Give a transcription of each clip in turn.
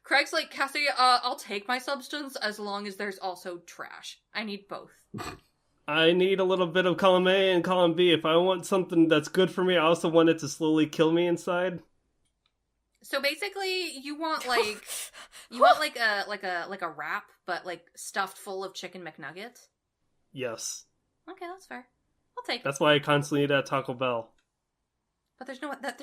Craig's like, Cassie, I'll take my substance as long as there's also trash. I need both. I need a little bit of column A and column B. If I want something that's good for me, I also want it to slowly kill me inside. So basically, you want like a wrap, but like stuffed full of chicken McNuggets. Yes. Okay, that's fair. I'll take it. That's why I constantly eat at Taco Bell. But there's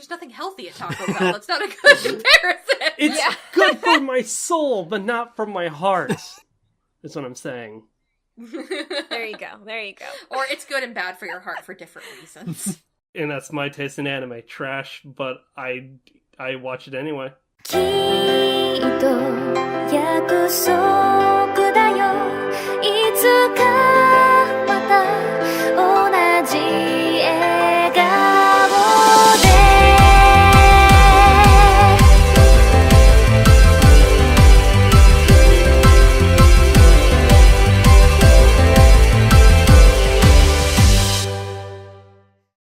nothing healthy at Taco Bell. That's not a good comparison. It's good for my soul, but not for my heart. That's what I'm saying. There you go. Or it's good and bad for your heart for different reasons. And that's my taste in anime. Trash, but I watch it anyway. きっと約束だよいつかまた同じ笑顔で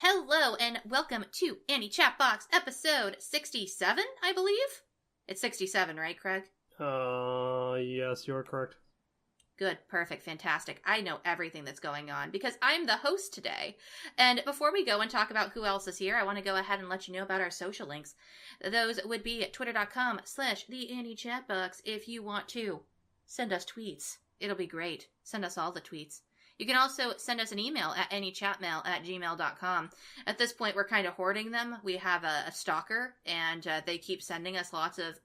Hello and welcome to Annie Chatbox episode 67, I believe. It's 67, right, Craig? Yes, you're correct. Good, perfect, fantastic. I know everything that's going on because I'm the host today. And before we go and talk about who else is here, I want to go ahead and let you know about our social links. Those would be twitter.com/theanniechatbox if you want to send us tweets. It'll be great. Send us all the tweets. You can also send us an email at anychatmail@gmail.com. At this point, we're kind of hoarding them. We have a stalker, and they keep sending us lots of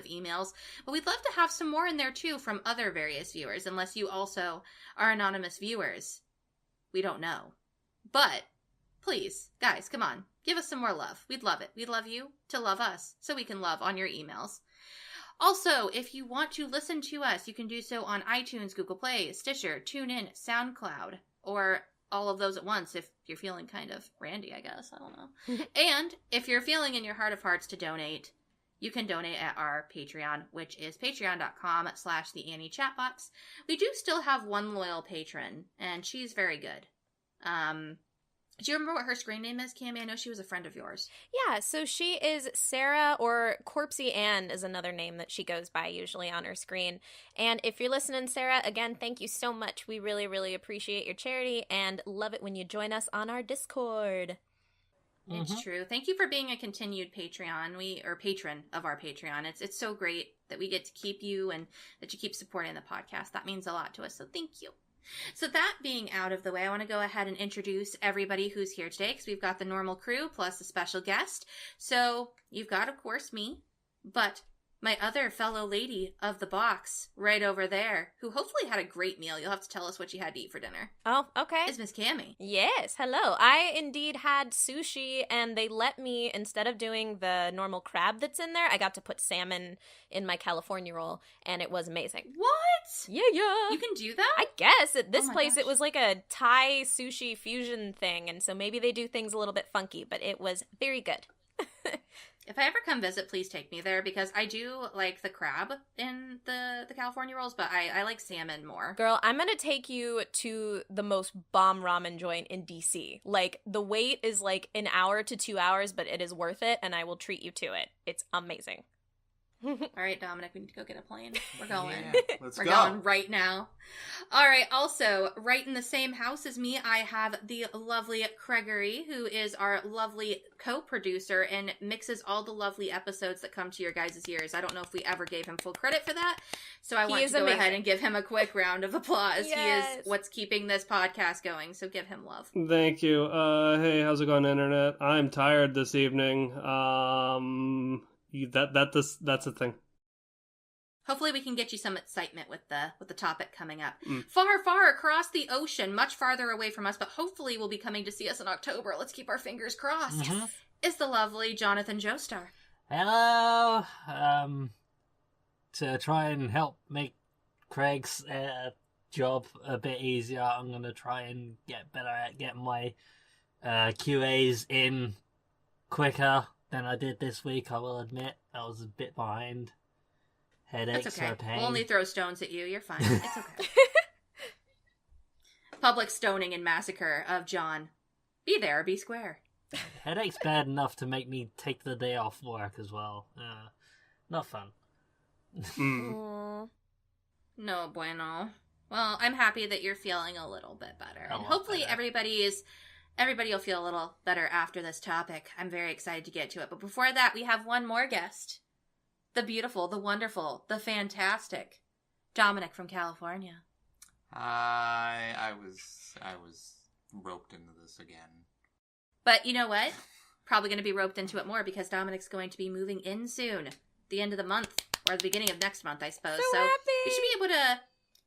emails. But we'd love to have some more in there, too, from other various viewers, unless you also are anonymous viewers. We don't know. But, please, guys, come on. Give us some more love. We'd love it. We'd love you to love us, so we can love on your emails. Also, if you want to listen to us, you can do so on iTunes, Google Play, Stitcher, TuneIn, SoundCloud, or all of those at once if you're feeling kind of randy, I guess. I don't know. And if you're feeling in your heart of hearts to donate, you can donate at our Patreon, which is patreon.com/theanniechatbox. We do still have one loyal patron, and she's very good. Do you remember what her screen name is, Cammie? I know she was a friend of yours. Yeah, so she is Sarah, or Corpsey Ann is another name that she goes by usually on her screen. And if you're listening, Sarah, again, thank you so much. We really, really appreciate your charity and love it when you join us on our Discord. It's true. Thank you for being a continued Patreon, or patron of our Patreon. It's so great that we get to keep you and that you keep supporting the podcast. That means a lot to us, so thank you. So that being out of the way, I want to go ahead and introduce everybody who's here today, because we've got the normal crew plus a special guest. So you've got, of course, me, but my other fellow lady of the box right over there, who hopefully had a great meal. You'll have to tell us what you had to eat for dinner. Oh, okay. Is Miss Cammie. Yes, hello. I indeed had sushi, and they let me, instead of doing the normal crab that's in there, I got to put salmon in my California roll, and it was amazing. What? Yeah. You can do that? I guess. At this place, gosh. it was like a Thai sushi fusion thing, and so maybe they do things a little bit funky, but it was very good. If I ever come visit, please take me there, because I do like the crab in the California rolls, but I like salmon more. Girl, I'm gonna take you to the most bomb ramen joint in DC. Like, the wait is like an hour to 2 hours, but it is worth it, and I will treat you to it. It's amazing. All right, Dominic, we need to go get a plane. We're going. Yeah, We're going right now. All right, also, right in the same house as me, I have the lovely Gregory, who is our lovely co-producer and mixes all the lovely episodes that come to your guys' ears. I don't know if we ever gave him full credit for that, so I want to go ahead and give him a quick round of applause. Yes. He is what's keeping this podcast going, so give him love. Thank you. Hey, how's it going, Internet? I'm tired this evening. That's a thing. Hopefully we can get you some excitement with the topic coming up. Far, far across the ocean, much farther away from us, but hopefully will be coming to see us in October. Let's keep our fingers crossed. Is the lovely Jonathan Joestar. Hello. To try and help make Craig's job a bit easier, I'm going to try and get better at getting my QAs in quicker than I did this week. I will admit I was a bit behind. Headaches That's okay. are a pain. We'll only throw stones at you. You're fine. It's okay. Public stoning and massacre of John. Be there or be square. Headache's bad enough to make me take the day off work as well. Not fun. Aw. No bueno. Well, I'm happy that you're feeling a little bit better. A And lot hopefully better. everybody will feel a little better after this topic. I'm very excited to get to it. But before that, we have one more guest. The beautiful, the wonderful, the fantastic Dominic from California. I was roped into this again. But you know what? Probably going to be roped into it more because Dominic's going to be moving in soon. The end of the month, or the beginning of next month, I suppose. So happy! We should be able to...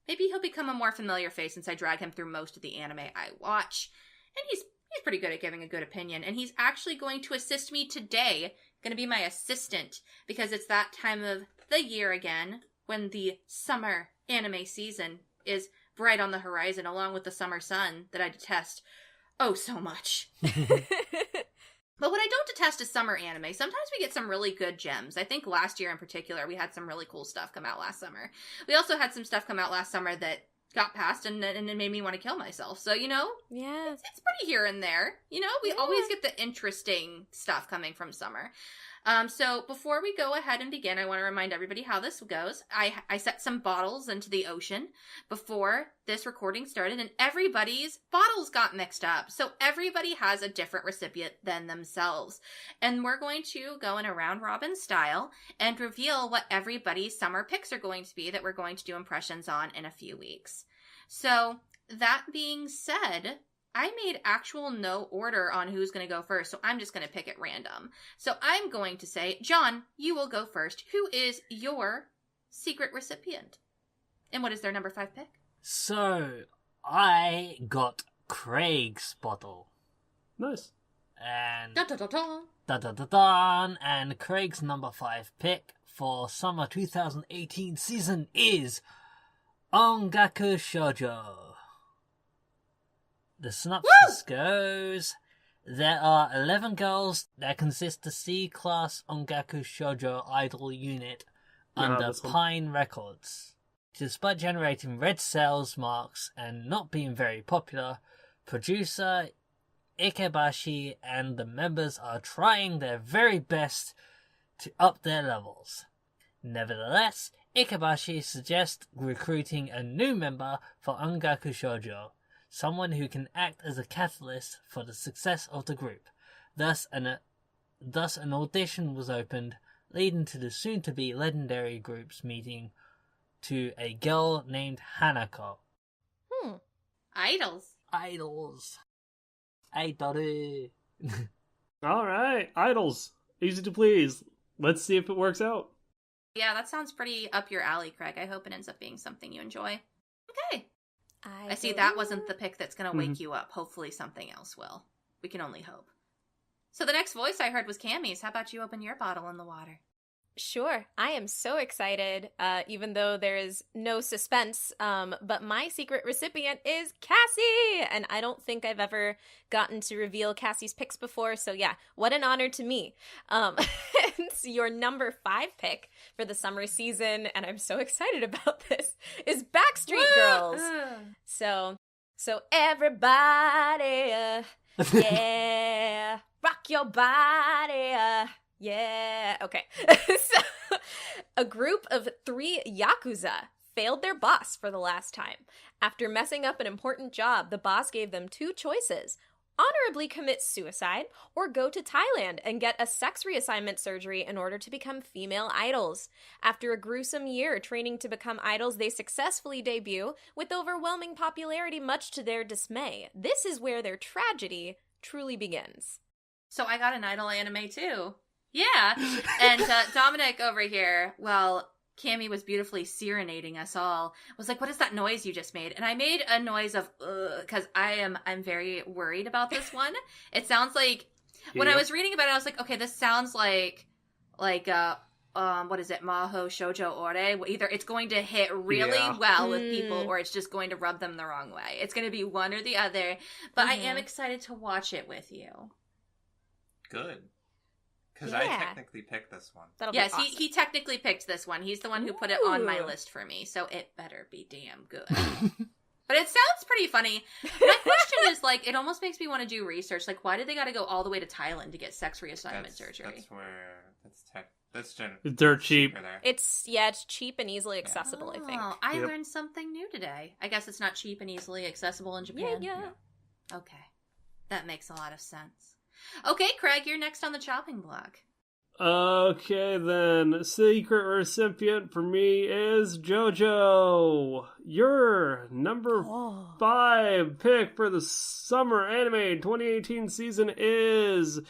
Maybe he'll become a more familiar face since I drag him through most of the anime I watch. And he's pretty good at giving a good opinion. And he's actually going to assist me today. Going to be my assistant. Because it's that time of the year again when the summer anime season is bright on the horizon along with the summer sun that I detest oh so much. But what I don't detest is summer anime. Sometimes we get some really good gems. I think last year in particular, we had some really cool stuff come out last summer. We also had some stuff come out last summer that got passed and it made me want to kill myself. So, you know, Yeah. it's pretty here and there. You know, we always get the interesting stuff coming from summer. So before we go ahead and begin, I want to remind everybody how this goes. I set some bottles into the ocean before this recording started, and everybody's bottles got mixed up. So everybody has a different recipient than themselves. And we're going to go in a round robin style and reveal what everybody's summer picks are going to be that we're going to do impressions on in a few weeks. So that being said, I made actual no order on who's going to go first, so I'm just going to pick at random. So I'm going to say, John, you will go first. Who is your secret recipient? And what is their number 5 pick? So, I got Craig's bottle. Nice. And Dun, dun, dun, dun. da-da-da-dan, and Craig's number 5 pick for summer 2018 season is Ongaku Shoujo. The synopsis goes, there are 11 girls that consist the C-class Ongaku Shoujo idol unit under this one. Pine Records. Despite generating red sales marks and not being very popular, producer Ikebashi and the members are trying their very best to up their levels. Nevertheless, Ikebashi suggests recruiting a new member for Ongaku Shoujo, someone who can act as a catalyst for the success of the group. Thus an audition was opened, leading to the soon-to-be legendary group's meeting to a girl named Hanako. Idols. Idols. Idol. All right, idols. Easy to please. Let's see if it works out. Yeah, that sounds pretty up your alley, Craig. I hope it ends up being something you enjoy. Okay. I see that wasn't the pick that's going to wake you up. Hopefully something else will. We can only hope. So the next voice I heard was Cammy's. How about you open your bottle in the water? Sure. I am so excited, even though there is no suspense. But my secret recipient is Cassie! And I don't think I've ever gotten to reveal Cassie's picks before. So yeah, what an honor to me. It's your number 5 pick for the summer season. And I'm so excited about this, is Backstreet Girls. So everybody, yeah, rock your body, yeah. Okay. So, a group of 3 Yakuza failed their boss for the last time. After messing up an important job, the boss gave them 2 choices: honorably commit suicide or go to Thailand and get a sex reassignment surgery in order to become female idols. After a gruesome year training to become idols, they successfully debut with overwhelming popularity, much to their dismay. This is where their tragedy truly begins. So I got an idol anime too. Yeah. And Dominic over here, well, Cammy was beautifully serenading us all, was like, what is that noise you just made? And I made a noise of, because I'm very worried about this one. It sounds like, when I was reading about it, I was like, okay, this sounds like, what is it, Maho Shoujo Ore? Either it's going to hit really well with people, or it's just going to rub them the wrong way. It's going to be one or the other. But I am excited to watch it with you. Good. Because I technically picked this one. That'll Yes, be awesome. he technically picked this one. He's the one who put it on my list for me, so it better be damn good. But it sounds pretty funny. My question is, like, it almost makes me want to do research. Like, why did they got to go all the way to Thailand to get sex reassignment surgery? That's Dirt cheap. there. It's cheap and easily accessible, I think. Oh, I learned something new today. I guess it's not cheap and easily accessible in Japan. Yeah. Okay. That makes a lot of sense. Okay, Craig, you're next on the chopping block. Okay, then. Secret recipient for me is JoJo. Your number 5 pick for the Summer Anime 2018 season is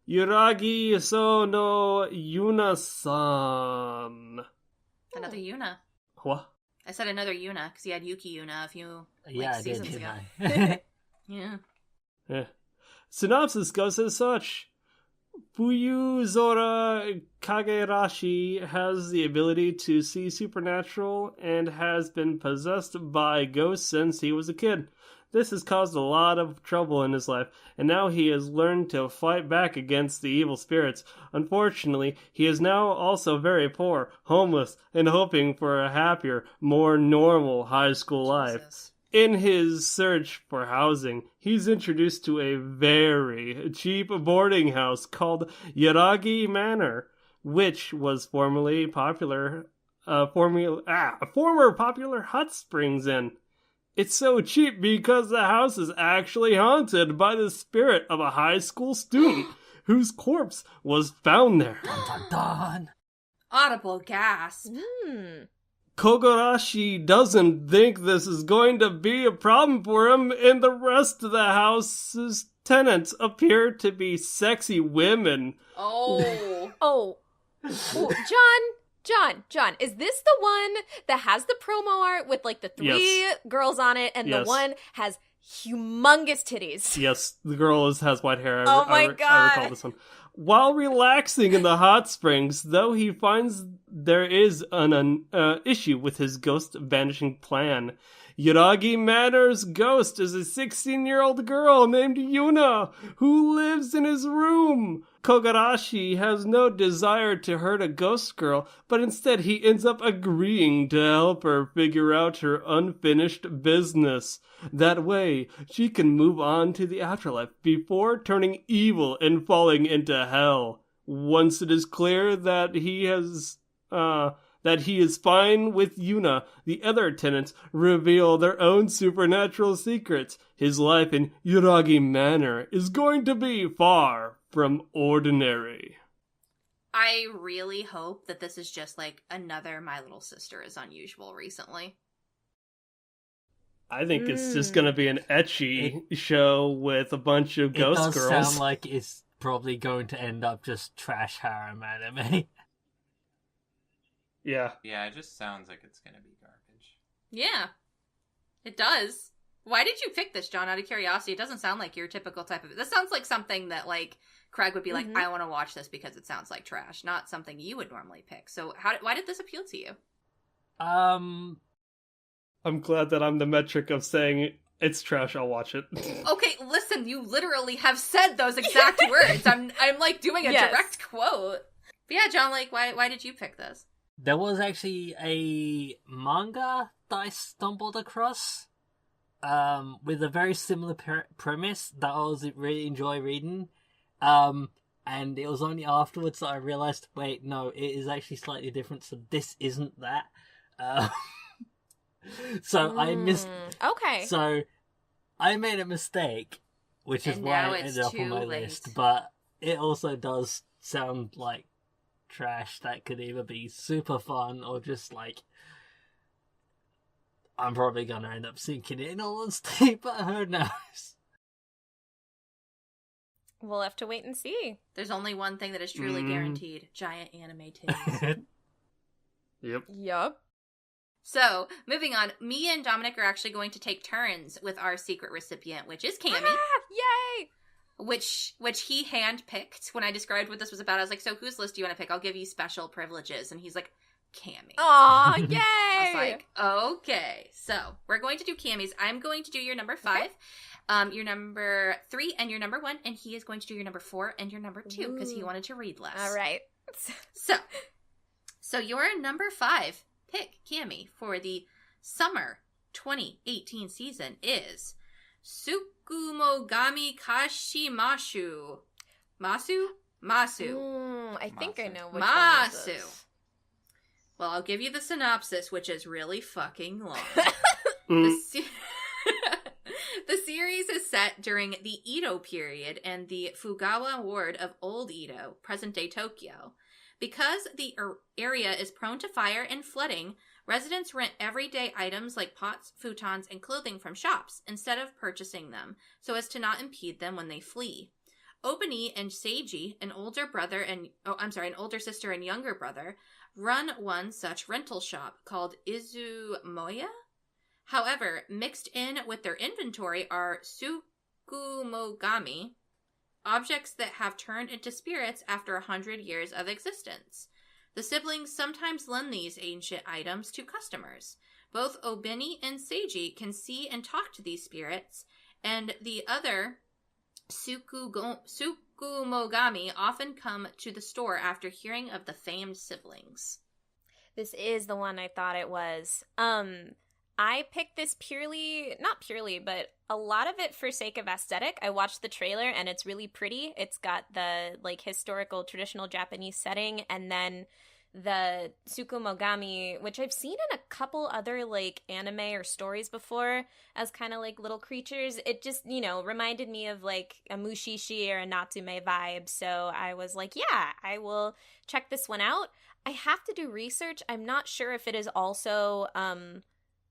Yuragi So no Yuna-san. Another Yuna. What? I said another Yuna because he had Yuki Yuna a few seasons ago. Yeah. Synopsis goes as such. Fuyuzora Kagerashi has the ability to see supernatural and has been possessed by ghosts since he was a kid. This has caused a lot of trouble in his life, and now he has learned to fight back against the evil spirits. Unfortunately, he is now also very poor, homeless, and hoping for a happier, more normal high school life. Jesus. In his search for housing, he's introduced to a very cheap boarding house called Yaragi Manor, which was formerly popular, a former popular hot springs inn. It's so cheap because the house is actually haunted by the spirit of a high school student whose corpse was found there. Dun, dun, dun. Audible gasp. Kogarashi doesn't think this is going to be a problem for him, and the rest of the house's tenants appear to be sexy women. Oh, John, is this the one that has the promo art with like the 3 girls on it, and the one has humongous titties? Yes, the girl has white hair. Oh my God. I recall this one. While relaxing in the hot springs, though, he finds there is an issue with his ghost vanishing plan. Yuragi Manor's ghost is a 16-year-old girl named Yuna, who lives in his room. Kogarashi has no desire to hurt a ghost girl, but instead he ends up agreeing to help her figure out her unfinished business. That way, she can move on to the afterlife before turning evil and falling into hell. Once it is clear that he is fine with Yuna, the other tenants reveal their own supernatural secrets. His life in Yuragi Manor is going to be far from ordinary. I really hope that this is just like another My Little Sister is Unusual recently. I think it's just going to be an ecchi show with a bunch of ghost girls. It does sound like it's probably going to end up just trash harem anime. Yeah. Yeah, it just sounds like it's gonna be garbage. Yeah, it does. Why did you pick this, John, out of curiosity? It doesn't sound like your typical type of... This sounds like something that, like, Craig would be like, I want to watch this because it sounds like trash, not something you would normally pick. So why did this appeal to you? I'm glad that I'm the metric of saying it's trash, I'll watch it. Okay, listen, you literally have said those exact words. I'm like doing a direct quote. But yeah, John, like, why did you pick this? There was actually a manga that I stumbled across with a very similar premise that I was really enjoy reading. And it was only afterwards that I realized, wait, no, it is actually slightly different, so this isn't that. So I missed... Okay. So I made a mistake, which is why it ended up on my list, but it also does sound like trash that could either be super fun or just like I'm probably gonna end up sinking in all honesty, but who knows? We'll have to wait and see. There's only one thing that is truly guaranteed: giant anime titties. Yep. So, moving on, me and Dominic are actually going to take turns with our secret recipient, which is Cammy. Yay! Which he handpicked. When I described what this was about, I was like, so whose list do you want to pick? I'll give you special privileges. And he's like, Cammy. Aw, yay! I was like, okay. So, we're going to do Cammy's. I'm going to do your number 5, your number 3, and your number 1. And he is going to do your number 4 and your number 2, because he wanted to read less. All right. So your number 5 pick, Cammy, for the summer 2018 season is Tsukumogami Kashimashu. Masu? Masu. I think I Masu. know which one Masu. this is. Well, I'll give you the synopsis, which is really fucking long. Mm. The series is set during the Edo period and the Fugawa ward of Old Edo, present-day Tokyo. Because the area is prone to fire and flooding, residents rent everyday items like pots, futons, and clothing from shops instead of purchasing them, so as to not impede them when they flee. Obani and Seiji, an older sister and younger brother, run one such rental shop called Izumoya. However, mixed in with their inventory are Tsukumogami, objects that have turned into spirits after 100 years of existence. The siblings sometimes lend these ancient items to customers. Both Obini and Seiji can see and talk to these spirits, and the other Tsukumogami often come to the store after hearing of the famed siblings. This is the one I thought it was. I picked this not purely, but a lot of it for sake of aesthetic. I watched the trailer and it's really pretty. It's got the like historical traditional Japanese setting, and then the Tsukumogami, which I've seen in a couple other like anime or stories before as kind of like little creatures. It just, reminded me of like a Mushishi or a Natsume vibe. So I was like, yeah, I will check this one out. I have to do research. I'm not sure if it is also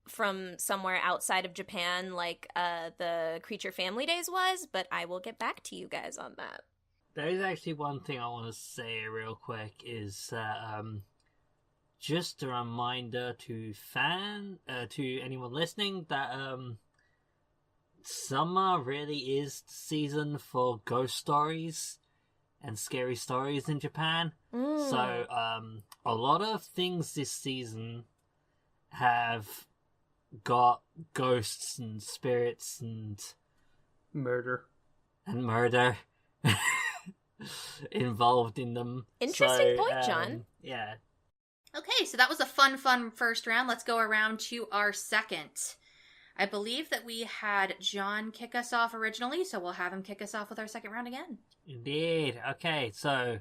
from somewhere outside of Japan like the Creature Family Days was, but I will get back to you guys on that. There is actually one thing I want to say real quick is just a reminder to anyone listening that summer really is the season for ghost stories and scary stories in Japan. So a lot of things this season have got ghosts and spirits and Murder. involved in them. Interesting point, John. Yeah. Okay, so that was a fun first round. Let's go around to our second. I believe that we had John kick us off originally, so we'll have him kick us off with our second round again. Indeed. Okay, so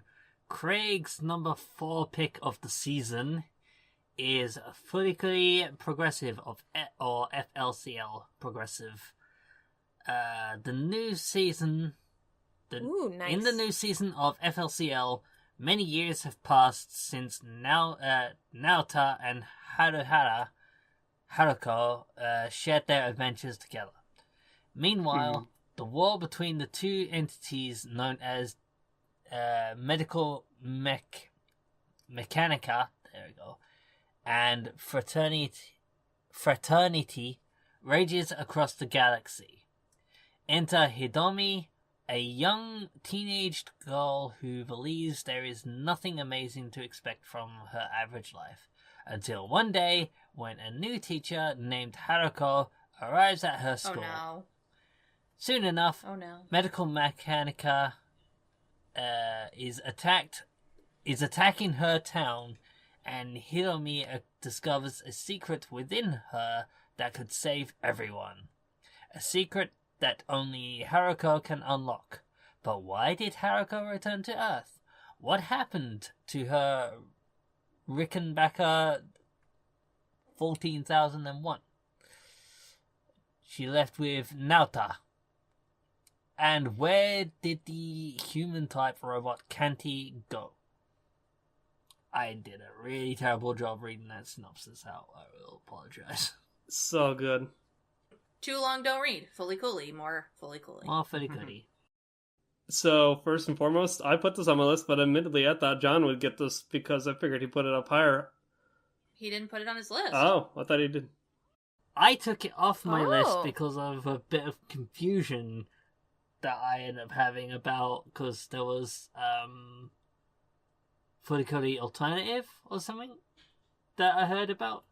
Craig's number 4 pick of the season is Furikuri Progressive or FLCL Progressive. The new season... Ooh, nice. In the new season of FLCL, many years have passed since Naota and Haruko shared their adventures together. Meanwhile, the war between the two entities known as Medical Mechanica, there we go, and Fraternity rages across the galaxy. Enter Hidomi, a young teenage girl who believes there is nothing amazing to expect from her average life, until one day when a new teacher named Haruko arrives at her school. Oh no. Soon enough, Medical Mechanica is attacking her town, and Hiromi discovers a secret within her that could save everyone. A secret that only Haruko can unlock. But why did Haruko return to Earth? What happened to her Rickenbacker 14,001? She left with Naota. And where did the human-type robot Kanti go? I did a really terrible job reading that synopsis out. I will apologize. So good. Too long, don't read. Fully coolly, more fully coolly. More fully goody. So, first and foremost, I put this on my list, but admittedly I thought John would get this because I figured he put it up higher. He didn't put it on his list. Oh, I thought he did. I took it off my list because of a bit of confusion that I ended up having about, because there was Furikuri Alternative or something that I heard about.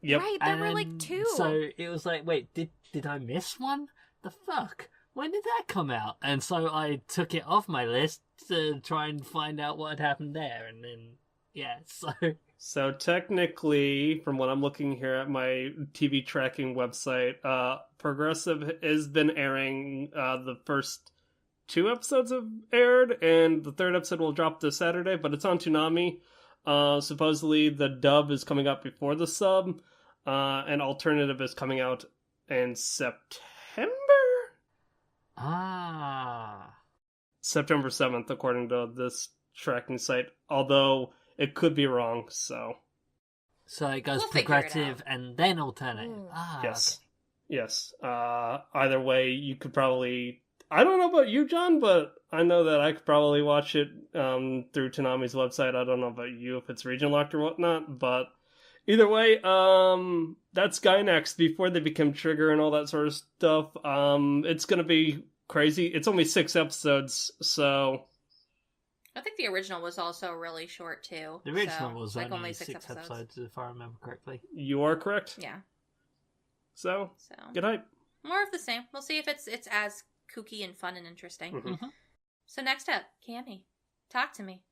Yep. Right, there were like 2. So it was like, wait, did I miss one? The fuck? When did that come out? And so I took it off my list to try and find out what had happened there, and then, yeah, so... So technically, from what I'm looking here at my TV tracking website, Progressive has been airing the first 2 episodes have aired, and the 3rd episode will drop this Saturday, but it's on Toonami. Supposedly the dub is coming out before the sub, and alternative is coming out in September? September 7th, according to this tracking site, although it could be wrong, so... So it goes We'll figure it progressive out. and then alternative. Yes. Okay. Yes. Either way, you could probably... I don't know about you, John, but I know that I could probably watch it through Toonami's website. I don't know about you if it's region locked or whatnot, but either way, that's Gainax before they become Trigger and all that sort of stuff. It's going to be crazy. It's only 6 episodes, so... I think the original was also really short too. The original so, was like only six 6 episodes, if I remember correctly. You are correct. Yeah. So, So good hype. more of the same. We'll see if it's as kooky and fun and interesting. Mhm. So next up, Cammy, talk to me.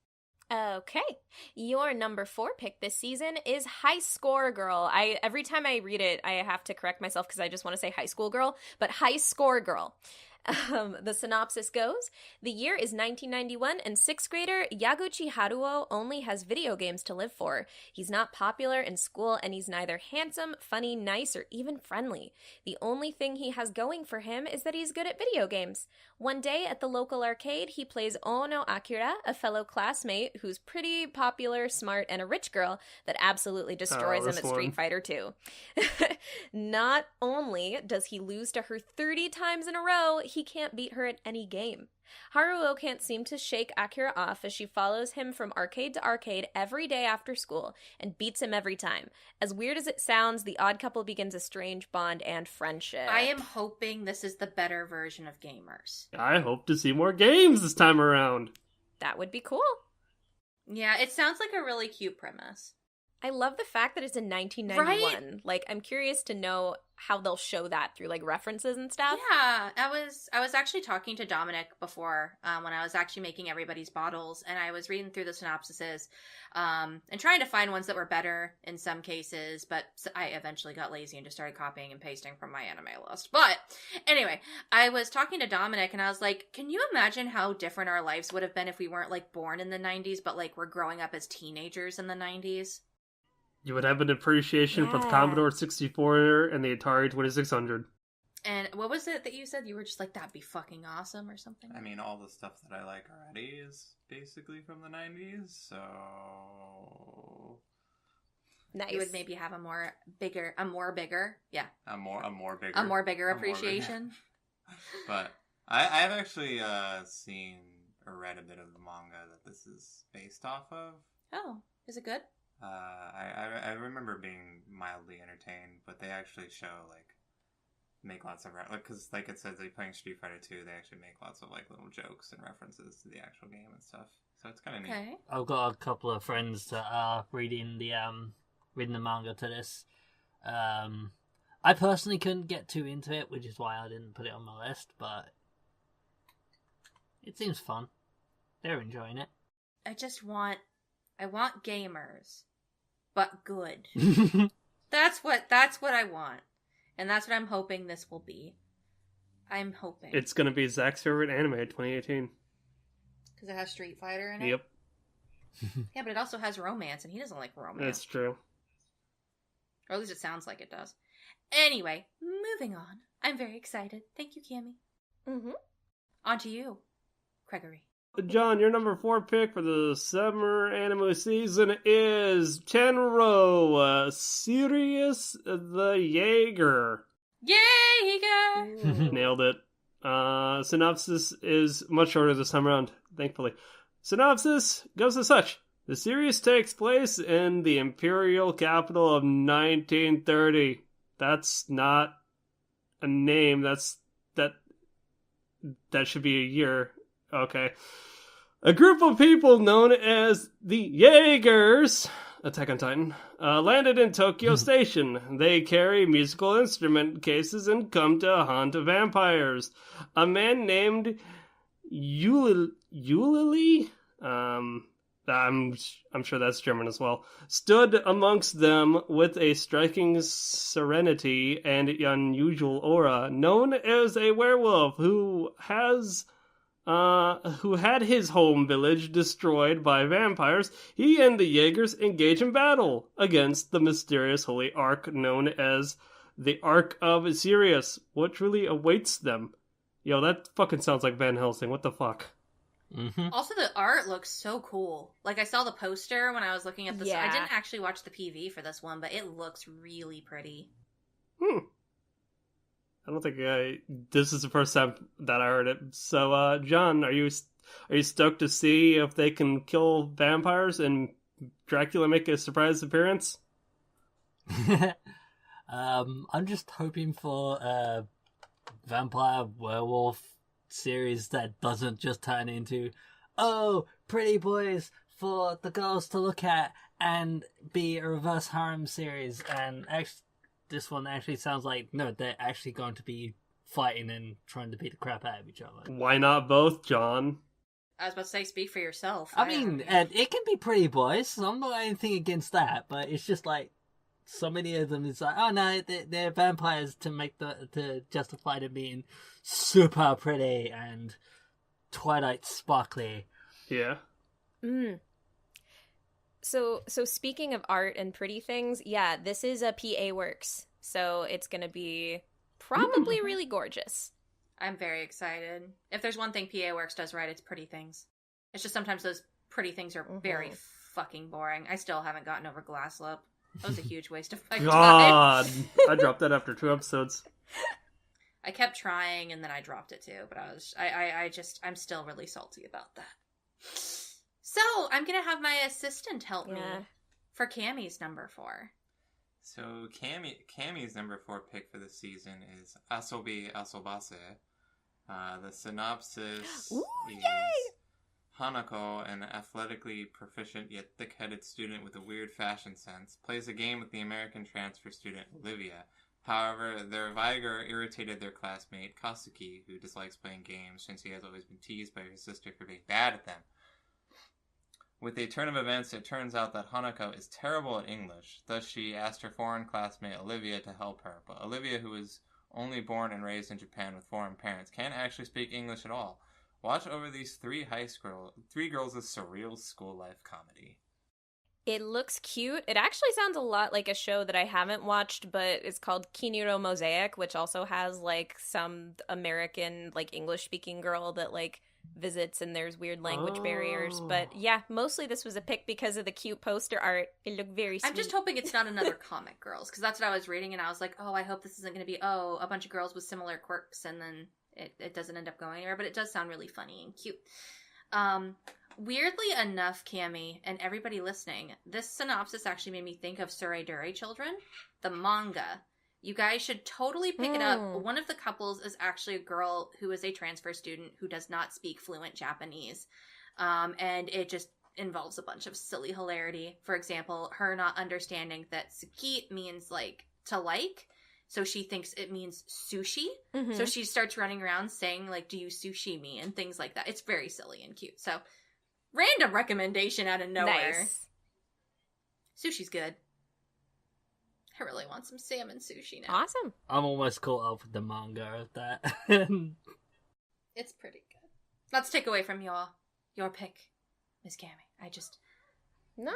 Okay. Your number 4 pick this season is High Score Girl. Every time I read it, I have to correct myself because I just want to say High School Girl, but High Score Girl. The synopsis goes, the year is 1991 and 6th grader Yaguchi Haruo only has video games to live for. He's not popular in school and he's neither handsome, funny, nice, or even friendly. The only thing he has going for him is that he's good at video games. One day at the local arcade, he plays Ono Akira, a fellow classmate who's pretty popular, smart, and a rich girl that absolutely destroys him this at one. Street Fighter 2. Not only does he lose to her 30 times in a row, he can't beat her at any game. Haruo can't seem to shake Akira off as she follows him from arcade to arcade every day after school and beats him every time. As weird as it sounds, the odd couple begins a strange bond and friendship. I am hoping this is the better version of Gamers. I hope to see more games this time around. That would be cool. Yeah, it sounds like a really cute premise. I love the fact that it's in 1991. Like, I'm curious to know how they'll show that through, like, references and stuff. Yeah, I was actually talking to Dominic before when I was actually making everybody's bottles, and I was reading through the synopsises and trying to find ones that were better in some cases, but I eventually got lazy and just started copying and pasting from my anime list. But anyway, I was talking to Dominic, and I was like, can you imagine how different our lives would have been if we weren't, like, born in the 90s, but, like, we're growing up as teenagers in the 90s? You would have an appreciation for the Yeah. Commodore 64 and the Atari 2600. And what was it that you said? You were just like, that'd be fucking awesome or something? I mean, all the stuff that I like already is basically from the 90s, so... Nice. You would maybe have a more bigger yeah. A more bigger... A more bigger appreciation. But I've actually seen or read a bit of the manga that this is based off of. Oh, is it good? I remember being mildly entertained, but they actually show, like, make lots of, because, like it says, like, playing Street Fighter 2, they actually make lots of, like, little jokes and references to the actual game and stuff. So it's kind of neat. Okay. I've got a couple of friends that are reading the manga to this. I personally couldn't get too into it, which is why I didn't put it on my list, but it seems fun. They're enjoying it. I want gamers, but good. That's what I want. And that's what I'm hoping this will be. I'm hoping. It's going to be Zach's favorite anime of 2018. Because it has Street Fighter in it? Yep, Yeah, but it also has romance, and he doesn't like romance. that's true. Or at least it sounds like it does. Anyway, moving on. I'm very excited. Thank you, Cammy. Mm-hmm. On to you, Gregory. John, your number 4 pick for the summer anime season is Tenro, Sirius the Jaeger. Yay, Nailed it. Synopsis is much shorter this time around, thankfully. Synopsis goes as such. The series takes place in the imperial capital of 1930. That's not a name. That should be a year. Okay. A group of people known as the Jaegers, Attack on Titan, landed in Tokyo Station. They carry musical instrument cases and come to hunt vampires. A man named Eulalie, I'm sure that's German as well, stood amongst them with a striking serenity and unusual aura, known as a werewolf who has who had his home village destroyed by vampires, he and the Jaegers engage in battle against the mysterious holy ark known as the Ark of Sirius. What truly awaits them? Yo, that fucking sounds like Van Helsing. What the fuck? Mm-hmm. Also, the art looks so cool. Like, I saw the poster when I was looking at this. Yeah. I didn't actually watch the PV for this one, but it looks really pretty. I don't think this is the first time that I heard it. So, John, are you stoked to see if they can kill vampires and Dracula make a surprise appearance? I'm just hoping for a vampire werewolf series that doesn't just turn into, oh, pretty boys for the girls to look at and be a reverse harem series. And actually, this one actually sounds like, no, they're actually going to be fighting and trying to beat the crap out of each other. Why not both, John? I was about to say, speak for yourself. I mean, it can be pretty boys, so I'm not anything against that, but it's just like, so many of them is like, oh no, they're vampires to justify them being super pretty and Twilight sparkly. Yeah. So speaking of art and pretty things, yeah, this is a PA Works, so it's gonna be probably really gorgeous. I'm very excited. If there's one thing PA Works does right, it's pretty things. It's just sometimes those pretty things are very fucking boring. I still haven't gotten over Glass Lip. That was a huge waste of my God, time. I dropped that after 2 episodes. I kept trying and then I dropped it too, but I'm still really salty about that. So I'm gonna have my assistant help me for Cammy's number 4. So Cammy's number 4 pick for the season is Asobi Asobase. The synopsis is Hanako, an athletically proficient yet thick-headed student with a weird fashion sense, plays a game with the American transfer student Olivia. However, their vigor irritated their classmate Kasuki, who dislikes playing games since he has always been teased by his sister for being bad at them. With a turn of events, it turns out that Hanako is terrible at English, thus she asked her foreign classmate Olivia to help her. But Olivia, who is only born and raised in Japan with foreign parents, can't actually speak English at all. Watch over these three girls' surreal school life comedy. It looks cute. It actually sounds a lot like a show that I haven't watched, but it's called Kiniro Mosaic, which also has like some American like English speaking girl that like visits and there's weird language barriers. But yeah, mostly this was a pick because of the cute poster art. It looked very sweet. I'm just hoping it's not another Comic Girls, because that's what I was reading and I was like, oh, I hope this isn't going to be, a bunch of girls with similar quirks and then it doesn't end up going anywhere, but it does sound really funny and cute. Weirdly enough, Cammy, and everybody listening, this synopsis actually made me think of Suredure Children, the manga. You guys should totally pick it up. One of the couples is actually a girl who is a transfer student who does not speak fluent Japanese. And it just involves a bunch of silly hilarity. For example, her not understanding that suki means like to like. So she thinks it means sushi. Mm-hmm. So she starts running around saying, like, do you sushi me? And things like that. It's very silly and cute. So, random recommendation out of nowhere. Nice. Sushi's good. I really want some salmon sushi now. Awesome. I'm almost caught up with the manga of that. It's pretty good. Let's take away from your pick, Miss Cammy. No,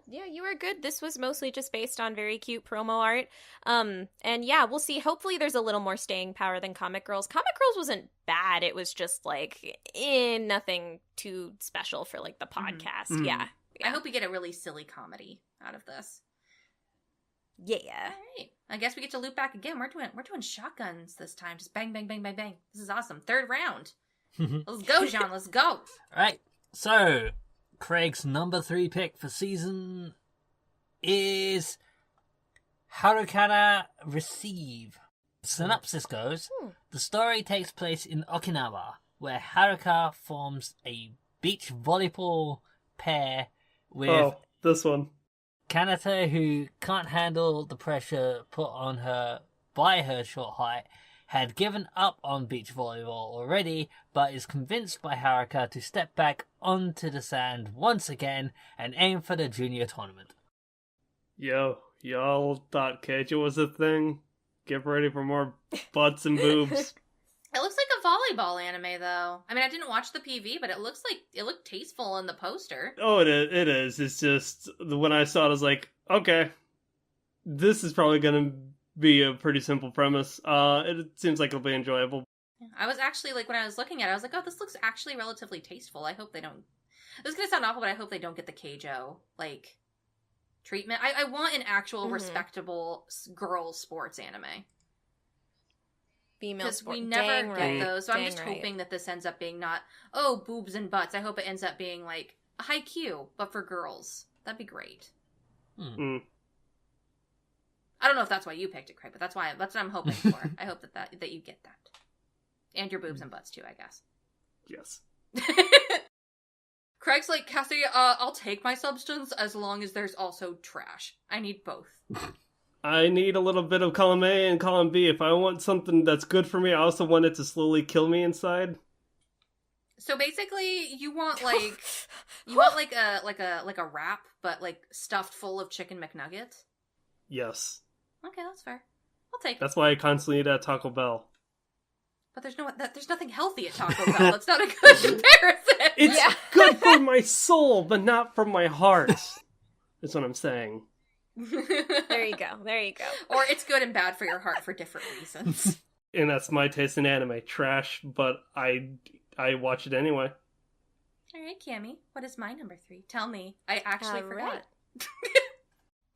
yeah, you were good. This was mostly just based on very cute promo art. And yeah, we'll see. Hopefully there's a little more staying power than Comic Girls. Comic Girls wasn't bad. It was just like, nothing too special for like the podcast. Mm-hmm. Yeah. I hope we get a really silly comedy out of this. Yeah. All right. I guess we get to loop back again. We're doing shotguns this time. Just bang, bang, bang, bang, bang. This is awesome. 3rd round. Let's go, Jean. Let's go. All right. So, Craig's number 3 pick for season is Harukara Receive. Synopsis goes, the story takes place in Okinawa, where Haruka forms a beach volleyball pair with this one. Kanata, who can't handle the pressure put on her by her short height, had given up on beach volleyball already, but is convinced by Haruka to step back onto the sand once again and aim for the junior tournament. Yo, y'all thought Keiju was a thing? Get ready for more butts and boobs. It looks like a volleyball anime, though. I mean, I didn't watch the PV, but it looked tasteful in the poster. Oh, it is. It's just, when I saw it, I was like, okay, this is probably going to be a pretty simple premise. It seems like it'll be enjoyable. I was actually, like, when I was looking at it, I was like, oh, this looks actually relatively tasteful. I hope they don't... This is going to sound awful, but I hope they don't get the Keijo, like, treatment. I want an actual respectable girls' sports anime. Female Because sport. we never get those, so I'm Dang just right. hoping that this ends up being not, oh, boobs and butts. I hope it ends up being, like, a Haikyuu, but for girls. That'd be great. Mm. I don't know if that's why you picked it, Craig, but that's what I'm hoping for. I hope that you get that. And your boobs and butts, too, I guess. Yes. Craig's like, Cassie, I'll take my substance as long as there's also trash. I need both. I need a little bit of column A and column B. If I want something that's good for me, I also want it to slowly kill me inside. So basically, you want like a wrap, but like stuffed full of chicken McNuggets. Yes. Okay, that's fair. I'll take it. That's why I constantly eat at Taco Bell. But there's nothing healthy at Taco Bell. That's not a good comparison. It's good for my soul, but not for my heart. That's what I'm saying. There you go. Or it's good and bad for your heart for different reasons. And that's my taste in anime. Trash, but I watch it anyway. All right, Cammy, what is my number 3? Tell me. I actually All forgot. right.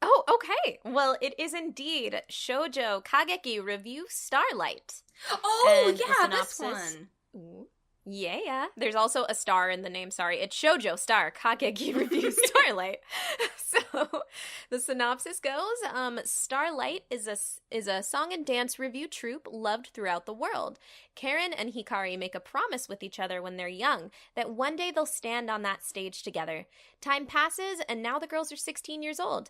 Oh, okay. Well, it is indeed Shoujo Kageki Review Starlight. Oh, And the yeah, this synopsis- one. Ooh. Yeah. There's also a star in the name, sorry. It's Shoujo Star Kageki Review Starlight. So, the synopsis goes, Starlight is a song and dance review troupe loved throughout the world. Karen and Hikari make a promise with each other when they're young that one day they'll stand on that stage together. Time passes, and now the girls are 16 years old.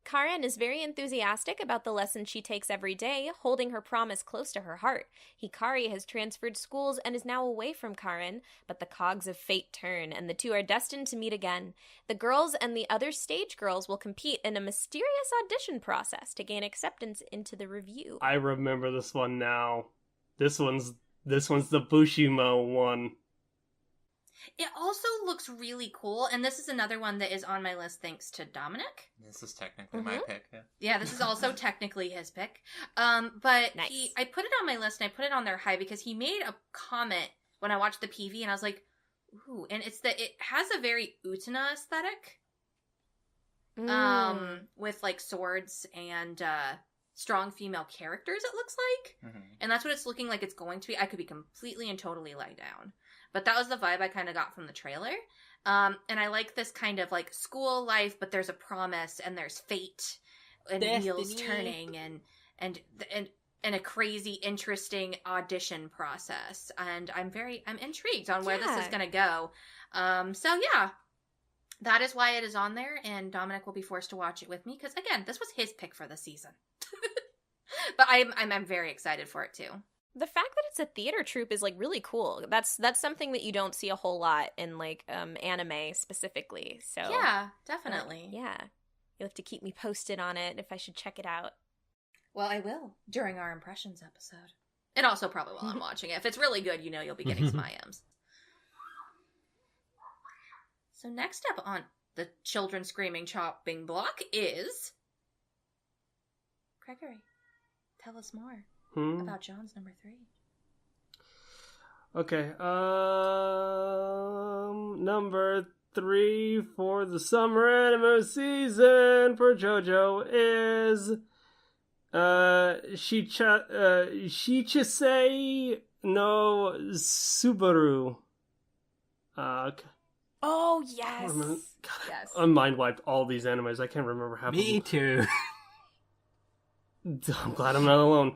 Karen is very enthusiastic about the lessons she takes every day, holding her promise close to her heart. Hikari has transferred schools and is now away from Karen, but the cogs of fate turn, and the two are destined to meet again. The girls and the other stage girls will compete in a mysterious audition process to gain acceptance into the review. I remember this one now. This one's the Bushimo one. It also looks really cool, and this is another one that is on my list thanks to Dominic. This is technically my pick, yeah. Yeah, this is also technically his pick. But Nice. I put it on my list and I put it on there high because he made a comment when I watched the PV and I was like, ooh, and it's that it has a very Utena aesthetic. With like swords and strong female characters, it looks like. Mm-hmm. And that's what it's looking like it's going to be. I could be completely and totally let down. But that was the vibe I kind of got from the trailer. And I like this kind of like school life, but there's a promise and there's fate and wheels turning and a crazy, interesting audition process. And I'm intrigued on where this is going to go. So yeah, that is why it is on there. And Dominic will be forced to watch it with me. Because again, this was his pick for the season. But I'm very excited for it too. The fact that it's a theater troupe is like really cool. That's something that you don't see a whole lot in like anime specifically. So Yeah, definitely. yeah. You'll have to keep me posted on it if I should check it out. Well, I will during our impressions episode. And also probably while I'm watching it. If it's really good, you'll be getting some IMs. So next up on the children screaming chopping block is Gregory. Tell us more about John's number 3. Okay, number 3 for the summer anime season for JoJo is Shichisei no Subaru. Oh, yes. God, Yes. I mind wiped all these animes. I can't remember half of them. Me too. I'm glad I'm not alone.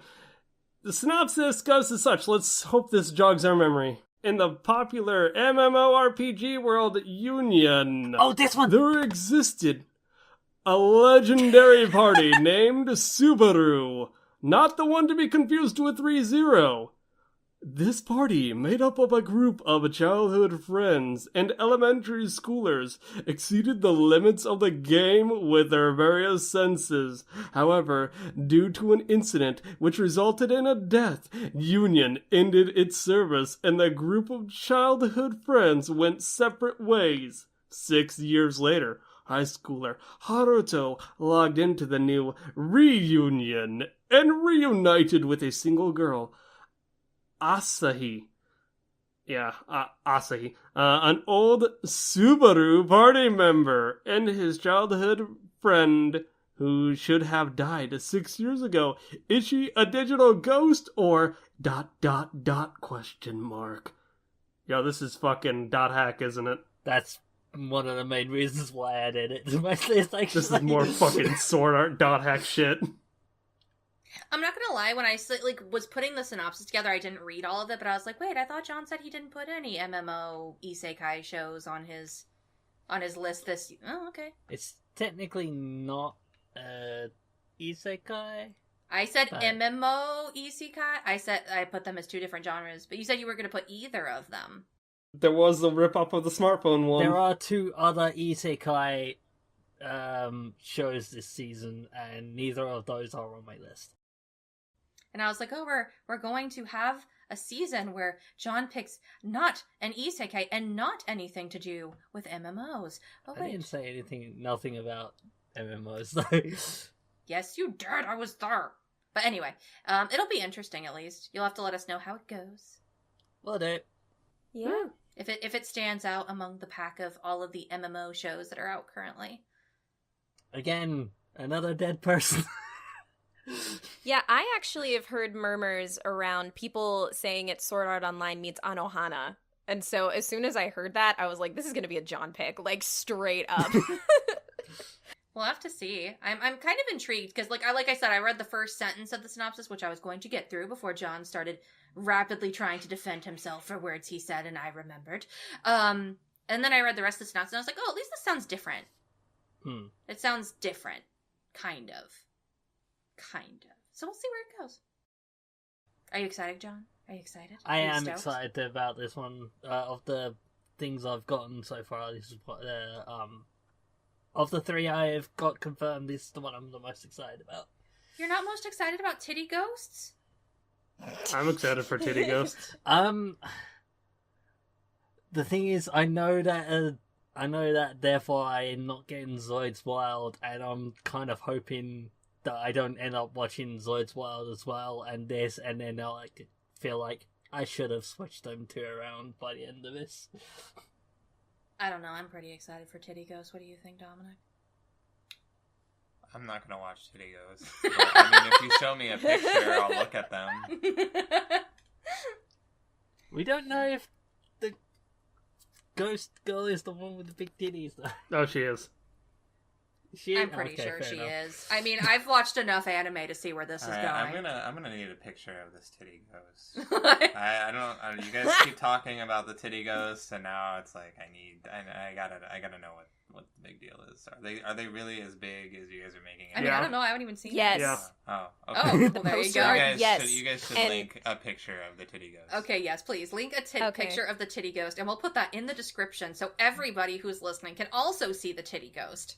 The synopsis goes as such. Let's hope this jogs our memory. In the popular MMORPG world Union, Oh, this one! there existed a legendary party named Subaru. Not the one to be confused with ReZero. This party, made up of a group of childhood friends and elementary schoolers, exceeded the limits of the game with their various senses. However, due to an incident which resulted in a death, Union ended its service and the group of childhood friends went separate ways. 6 years later, high schooler Haruto logged into the new reunion and reunited with a single girl, Asahi. Asahi. An old Subaru party member and his childhood friend who should have died 6 years ago. Is she a digital ghost or ... question mark? Yo, this is fucking dot hack, isn't it? That's one of the main reasons why I did it to my list, actually. This is more fucking sword art dot hack shit. I'm not gonna lie, when I was putting the synopsis together, I didn't read all of it, but I was like, wait, I thought John said he didn't put any MMO isekai shows on his list this... Oh, okay. It's technically not isekai. I said MMO isekai. I put them as two different genres, but you said you were gonna put either of them. There was the rip-off of the smartphone one. There are 2 other isekai shows this season, and neither of those are on my list. And I was like, oh, we're going to have a season where John picks not an isekai and not anything to do with MMOs. Oh, wait. I didn't say nothing about MMOs, though. Yes, you did. I was there. But anyway, it'll be interesting at least. You'll have to let us know how it goes. Will do. Yeah. If it stands out among the pack of all of the MMO shows that are out currently. Again, another dead person. Yeah, I actually have heard murmurs around people saying it's Sword Art Online meets Anohana. And so as soon as I heard that, I was like, this is going to be a John pick, like straight up. We'll have to see. I'm kind of intrigued because like I said, I read the first sentence of the synopsis, which I was going to get through before John started rapidly trying to defend himself for words he said, and I remembered. And then I read the rest of the synopsis, and I was like, oh, at least this sounds different. It sounds different. Kind of. So we'll see where it goes. Are you excited, John? Are you excited? I am excited about this one. Of the things I've gotten so far, this is what of the 3 I have got confirmed, this is the one I'm the most excited about. You're not most excited about Titty Ghosts? I'm excited for Titty Ghosts. The thing is, I know that therefore I am not getting Zoid's Wild, and I'm kind of hoping that I don't end up watching Zoid's Wild as well, and this, and then I'll feel like I should have switched them 2 around by the end of this. I don't know, I'm pretty excited for Titty Ghosts. What do you think, Dominic? I'm not gonna watch Titty Ghosts. But, I mean, if you show me a picture, I'll look at them. We don't know if the ghost girl is the one with the big titties, though. Oh, she is. I'm pretty sure she is. I mean, I've watched enough anime to see where this is going. I'm gonna need a picture of this titty ghost. I don't. You guys keep talking about the titty ghost, and now it's like I gotta know what the big deal is. Are they really as big as you guys are making it? I mean, I don't know. I haven't even seen it. Yes. Yeah. Oh, Oh, okay. well, there you go. You guys should link a picture of the titty ghost. Okay, yes, please. Link a picture of the titty ghost, and we'll put that in the description so everybody who's listening can also see the titty ghost.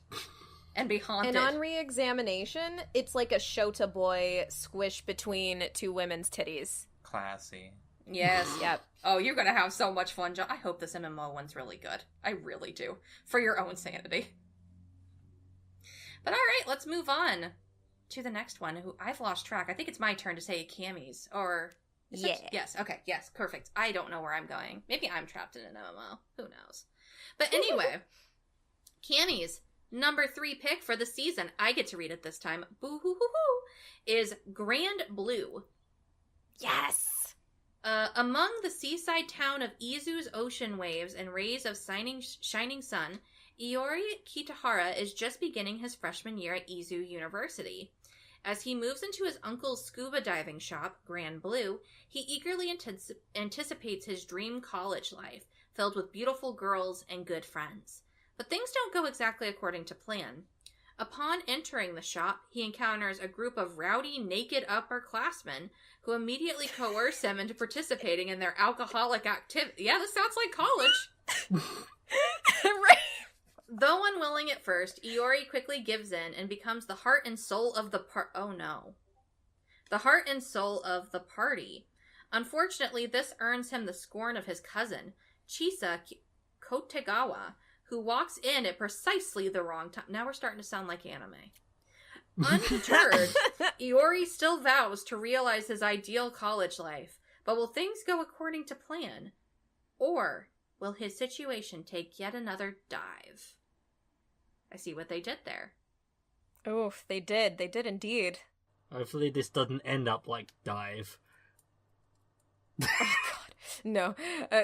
And be haunted. And on re-examination, it's like a Shota boy squish between 2 women's titties. Classy. Yes. Yep. Oh, you're gonna have so much fun, John. I hope this MMO one's really good. I really do. For your own sanity. But alright, let's move on to the next one, who I've lost track. I think it's my turn to say Camis, or... Yes, okay, yes, perfect. I don't know where I'm going. Maybe I'm trapped in an MMO. Who knows? But anyway, Camis... Number 3 pick for the season, I get to read it this time, boo-hoo-hoo-hoo, is Grand Blue. Yes! Among the seaside town of Izu's ocean waves and rays of shining sun, Iori Kitahara is just beginning his freshman year at Izu University. As he moves into his uncle's scuba diving shop, Grand Blue, he eagerly anticipates his dream college life, filled with beautiful girls and good friends. But things don't go exactly according to plan. Upon entering the shop, he encounters a group of rowdy, naked upperclassmen who immediately coerce him into participating in their alcoholic activity. Yeah, this sounds like college. Right. Though unwilling at first, Iori quickly gives in and becomes the heart and soul of the Oh no. The heart and soul of the party. Unfortunately, this earns him the scorn of his cousin, Chisa Kotegawa, who walks in at precisely the wrong time. Now we're starting to sound like anime. Undeterred, Iori still vows to realize his ideal college life, but will things go according to plan? Or will his situation take yet another dive? I see what they did there. Oof, they did. They did indeed. Hopefully this doesn't end up like Dive. Oh god, no.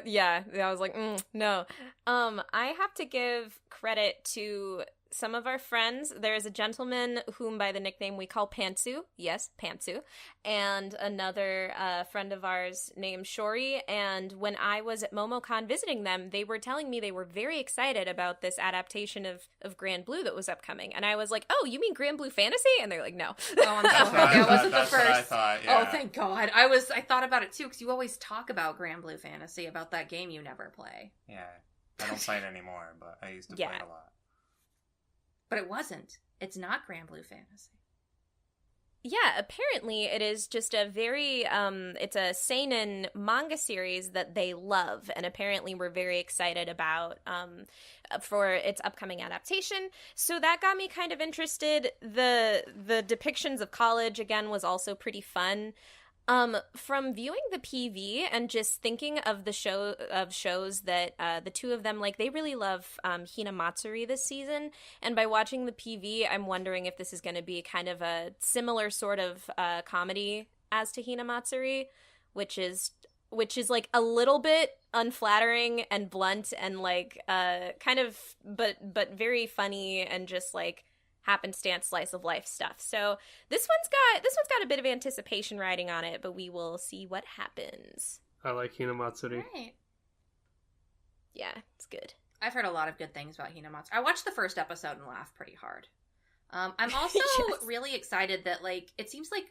Yeah, I was like, no. I have to give credit to some of our friends. There is a gentleman whom by the nickname we call Pantsu. Yes, Pantsu. And another friend of ours named Shori. And when I was at MomoCon visiting them, they were telling me they were very excited about this adaptation of Grand Blue that was upcoming. And I was like, oh, you mean Grand Blue Fantasy? And they're like, no. Oh, I'm so happy I wasn't the That's what I first. thought, yeah. Oh, thank God. I thought about it too, because you always talk about Grand Blue Fantasy, about that game you never play. Yeah. I don't play it anymore, but I used to play it a lot. But it wasn't. It's not Grand Blue Fantasy. Yeah, apparently it is just a very, it's a seinen manga series that they love, and apparently we're very excited about for its upcoming adaptation. So that got me kind of interested. The depictions of college, again, was also pretty fun. From viewing the PV and just thinking of the shows that the two of them like, they really love Hinamatsuri this season, and by watching the PV, I'm wondering if this is going to be kind of a similar sort of comedy as to Hinamatsuri, which is like a little bit unflattering and blunt and like kind of but very funny and just like happenstance slice of life stuff. So this one's got a bit of anticipation riding on it, but we will see what happens. I like Hinamatsuri. Right. Yeah, it's good. I've heard a lot of good things about Hinamatsuri. I watched the first episode and laughed pretty hard. I'm also Yes. really excited that, like, it seems like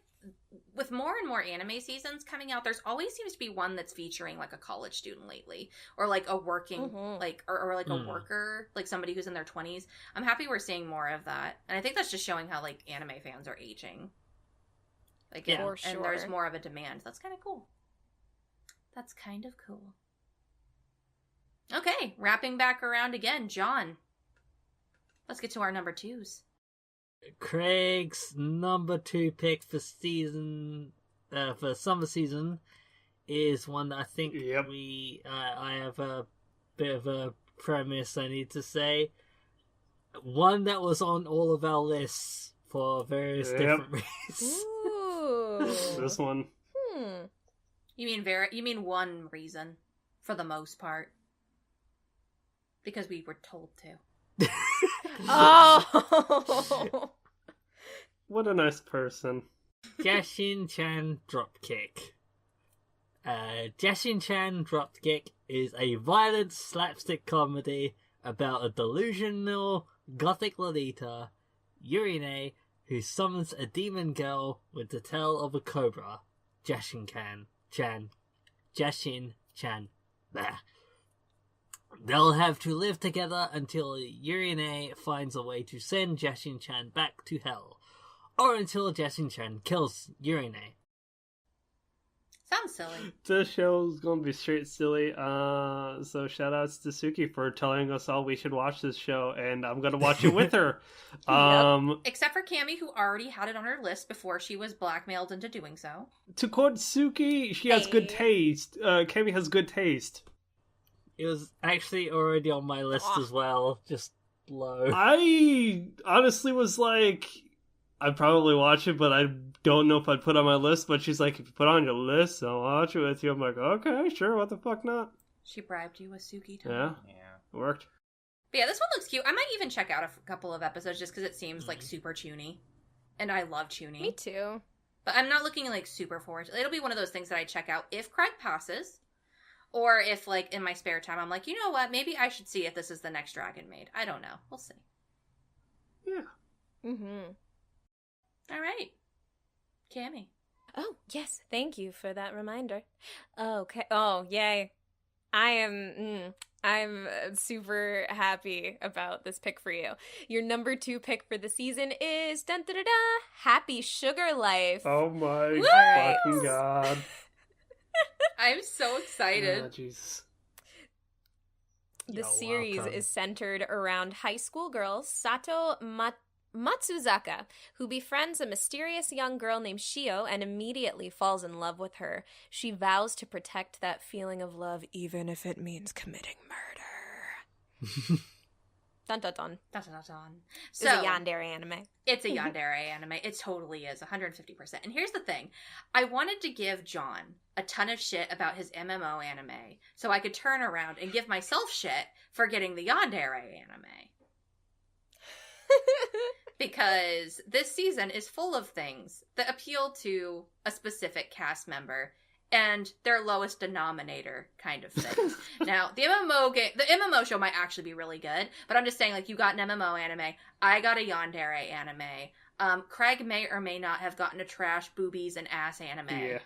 with more and more anime seasons coming out, there's always seems to be one that's featuring like a college student lately, or like a working, like, or like a worker, like somebody who's in their 20s. I'm happy we're seeing more of that, and I think that's just showing how like anime fans are aging. Like, Yeah, for and sure. there's more of a demand. That's kind of cool. That's kind of cool. Okay, wrapping back around again, John. Let's get to our number 2s. Craig's number 2 pick for summer season is one that I think I have a bit of a premise I need to say. One that was on all of our lists for various different reasons. Ooh. This one. You mean one reason, for the most part. Because we were told to. Oh! What a nice person. Jashin-chan Dropkick. Jashin-chan Dropkick is a violent slapstick comedy about a delusional gothic Lolita, Yurine, who summons a demon girl with the tail of a cobra. Jashin-chan. Blah. They'll have to live together until Yurine finds a way to send Jashin-chan back to hell. Or until Jashin-chan kills Yurine. Sounds silly. This show's gonna be straight silly. So shout outs to Suki for telling us all we should watch this show, and I'm gonna watch it with her. Except for Cammy, who already had it on her list before she was blackmailed into doing so. To quote Suki, she has good taste. Cammy has good taste. It was actually already on my list as well, just low. I honestly was like, I'd probably watch it, but I don't know if I'd put it on my list. But she's like, if you put it on your list, I'll watch it with you. I'm like, okay, sure, what the fuck not? She bribed you with Suki time. Yeah, it worked. But yeah, this one looks cute. I might even check out a couple of episodes just because it seems like super chuny. And I love chuny. Me too. But I'm not looking like super forward to it. It'll be one of those things that I check out if Craig passes. Or if, like, in my spare time, I'm like, you know what? Maybe I should see if this is the next Dragon Maid. I don't know. We'll see. Yeah. Mm-hmm. All right. Cammy. Oh, yes. Thank you for that reminder. Okay. Oh, yay. I'm super happy about this pick for you. Your number 2 pick for the season is dun, dun, dun, dun, Happy Sugar Life. Oh my Woo! fucking god. I'm so excited. Oh, Jesus. The You're series welcome. is centered around high school girl Sato Matsuzaka, who befriends a mysterious young girl named Shio and immediately falls in love with her. She vows to protect that feeling of love, even if it means committing murder. Dun dun dun. Dun, dun, dun, dun. It's a yandere anime. It's a yandere anime. It totally is, 150%. And here's the thing. I wanted to give John a ton of shit about his MMO anime so I could turn around and give myself shit for getting the yandere anime. Because this season is full of things that appeal to a specific cast member and their lowest denominator kind of things. Now, the MMO show might actually be really good, but I'm just saying, like, you got an MMO anime, I got a yandere anime. Craig may or may not have gotten a trash boobies and ass anime. Yeah.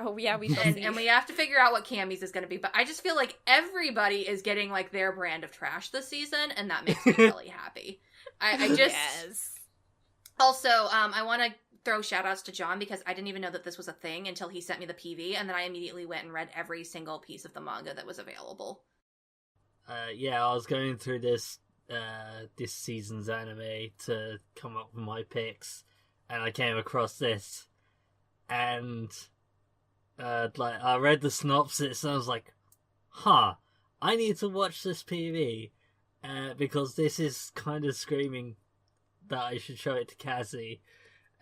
Oh, yeah, we shall see. And we have to figure out what Cammy's is going to be. But I just feel like everybody is getting, like, their brand of trash this season, and that makes me really happy. I just... Yes. Also, I want to throw shout-outs to John because I didn't even know that this was a thing until he sent me the PV, and then I immediately went and read every single piece of the manga that was available. Yeah, I was going through this season's anime to come up with my picks, and I came across this, and like I read the synopsis, and I was like, "Huh, I need to watch this PV because this is kind of screaming that I should show it to Cassie."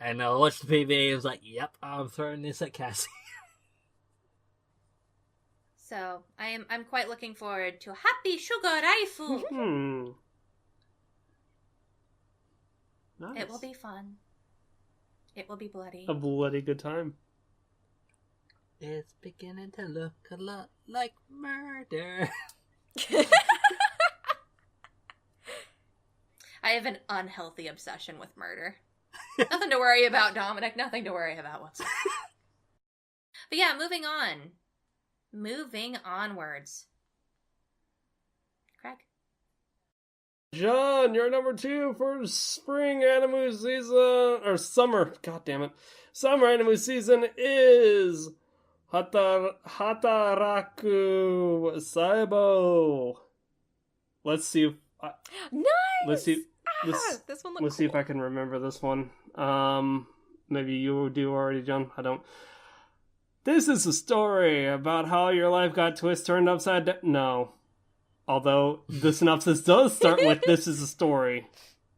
And I watched the PV, and I was like, "Yep, I'm throwing this at Cassie." So, I'm quite looking forward to Happy Sugar Raifu. Nice. It will be fun. It will be bloody. A bloody good time. It's beginning to look a lot like murder. I have an unhealthy obsession with murder. Nothing to worry about, Dominic. Nothing to worry about whatsoever. But yeah, moving on. Moving onwards. Craig? John, you're number 2 for spring anime season, or summer, god damn it. Summer anime season is Hataraku Saibo. Let's see if Nice! let's see This one looks let's see if I can remember this one. Maybe you do already, John. I don't. This is a story about how your life got turned upside down. No. Although the synopsis does start with this is a story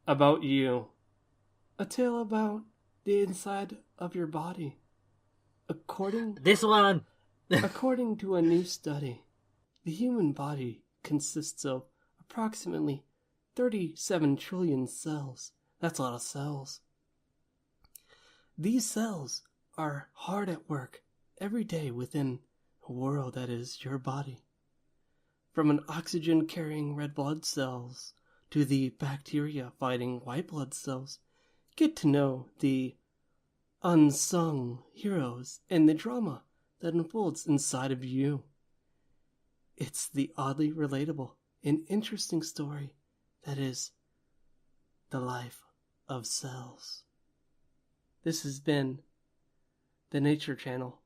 about you. A tale about the inside of your body. This one! According to a new study, the human body consists of approximately 37 trillion cells. That's a lot of cells. These cells are hard at work every day within a world that is your body. From an oxygen-carrying red blood cells to the bacteria-fighting white blood cells, get to know the unsung heroes and the drama that unfolds inside of you. It's the oddly relatable and interesting story that is the life of cells. This has been the Nature Channel.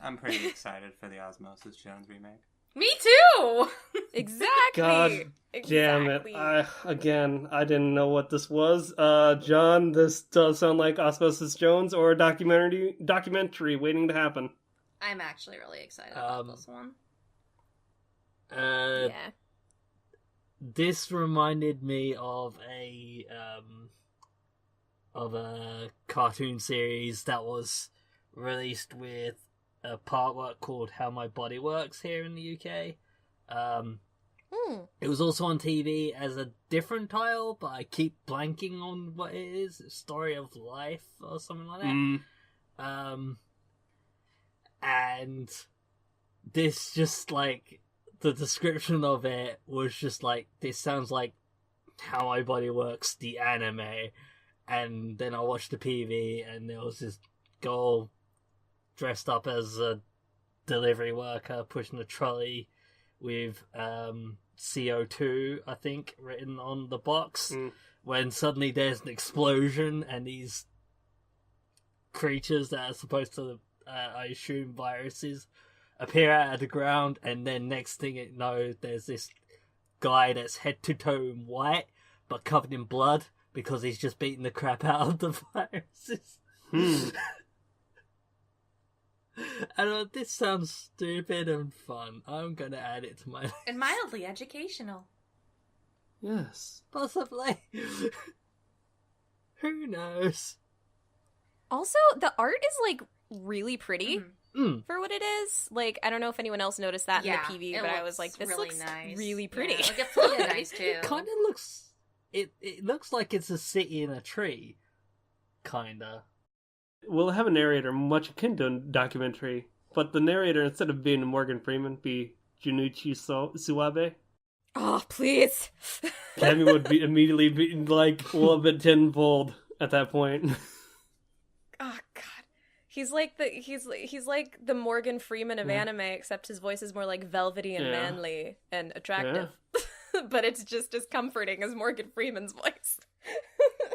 I'm pretty excited for the Osmosis Jones remake. Me too! Exactly. God exactly. damn it. I didn't know what this was. John, this does sound like Osmosis Jones or a documentary waiting to happen. I'm actually really excited about this one. Yeah. This reminded me of a cartoon series that was released with a partwork called How My Body Works here in the UK. It was also on TV as a different title, but I keep blanking on what it is. Story of Life or something like that. And this just like the description of it was just like, this sounds like How My Body Works, the anime, and then I watched the PV, and there was this girl dressed up as a delivery worker pushing a trolley with CO2, I think, written on the box. When suddenly there's an explosion, and these creatures that are supposed to, I assume, viruses, appear out of the ground, and then next thing you know, there's this guy that's head to toe in white, but covered in blood, because he's just beating the crap out of the viruses. And this sounds stupid and fun. I'm gonna add it to my list. And mildly educational. Yes. Possibly. Who knows? Also, the art is, like, really pretty for what it is. Like, I don't know if anyone else noticed that in the PV, but I was like, this really looks nice. really pretty. Yeah, like, it feels nice, too. It kind of looks... It looks like it's a city in a tree. Kinda. We'll have a narrator much akin to a documentary, but the narrator, instead of being Morgan Freeman, be Junichi Suwabe. Oh, please. Cammy would be immediately be like a little bit tenfold at that point. Oh God, he's like the Morgan Freeman of anime, except his voice is more like velvety and manly and attractive. But it's just as comforting as Morgan Freeman's voice.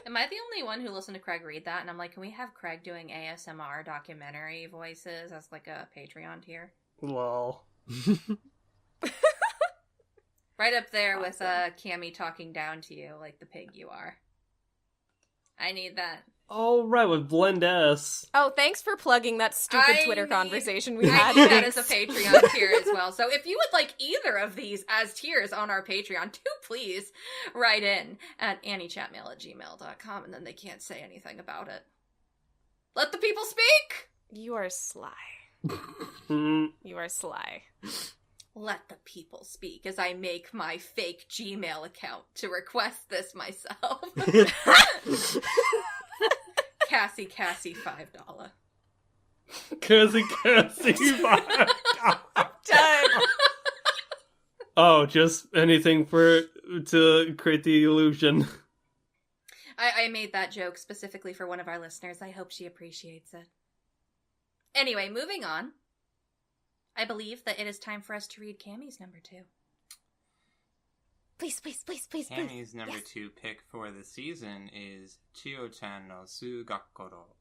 Am I the only one who listened to Craig read that? And I'm like, can we have Craig doing ASMR documentary voices as like a Patreon tier? Lol. Right up there with Cammy talking down to you like the pig you are. I need that. Oh, right, with Blend S. Oh, thanks for plugging that stupid Twitter conversation we I had. need that as a Patreon tier as well. So if you would like either of these as tiers on our Patreon, do please write in at anniechatmail@gmail.com, and then they can't say anything about it. Let the people speak! You are sly. You are sly. Let the people speak as I make my fake Gmail account to request this myself. Cassie, $5. Cassie, $5. Done. Oh, just anything to create the illusion. I made that joke specifically for one of our listeners. I hope she appreciates it. Anyway, moving on. I believe that it is time for us to read Cammy's number 2. Please. Cammy's number 2 pick for the season is Chiyo-chan no Sugakoro.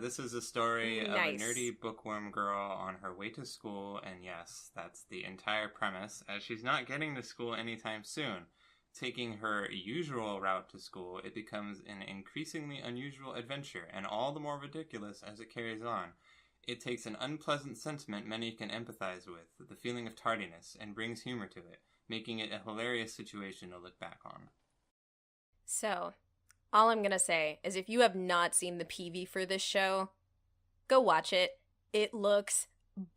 This is a story of a nerdy bookworm girl on her way to school, and yes, that's the entire premise, as she's not getting to school anytime soon. Taking her usual route to school, it becomes an increasingly unusual adventure, and all the more ridiculous as it carries on. It takes an unpleasant sentiment many can empathize with, the feeling of tardiness, and brings humor to it, making it a hilarious situation to look back on. So, all I'm gonna say is if you have not seen the PV for this show, go watch it. It looks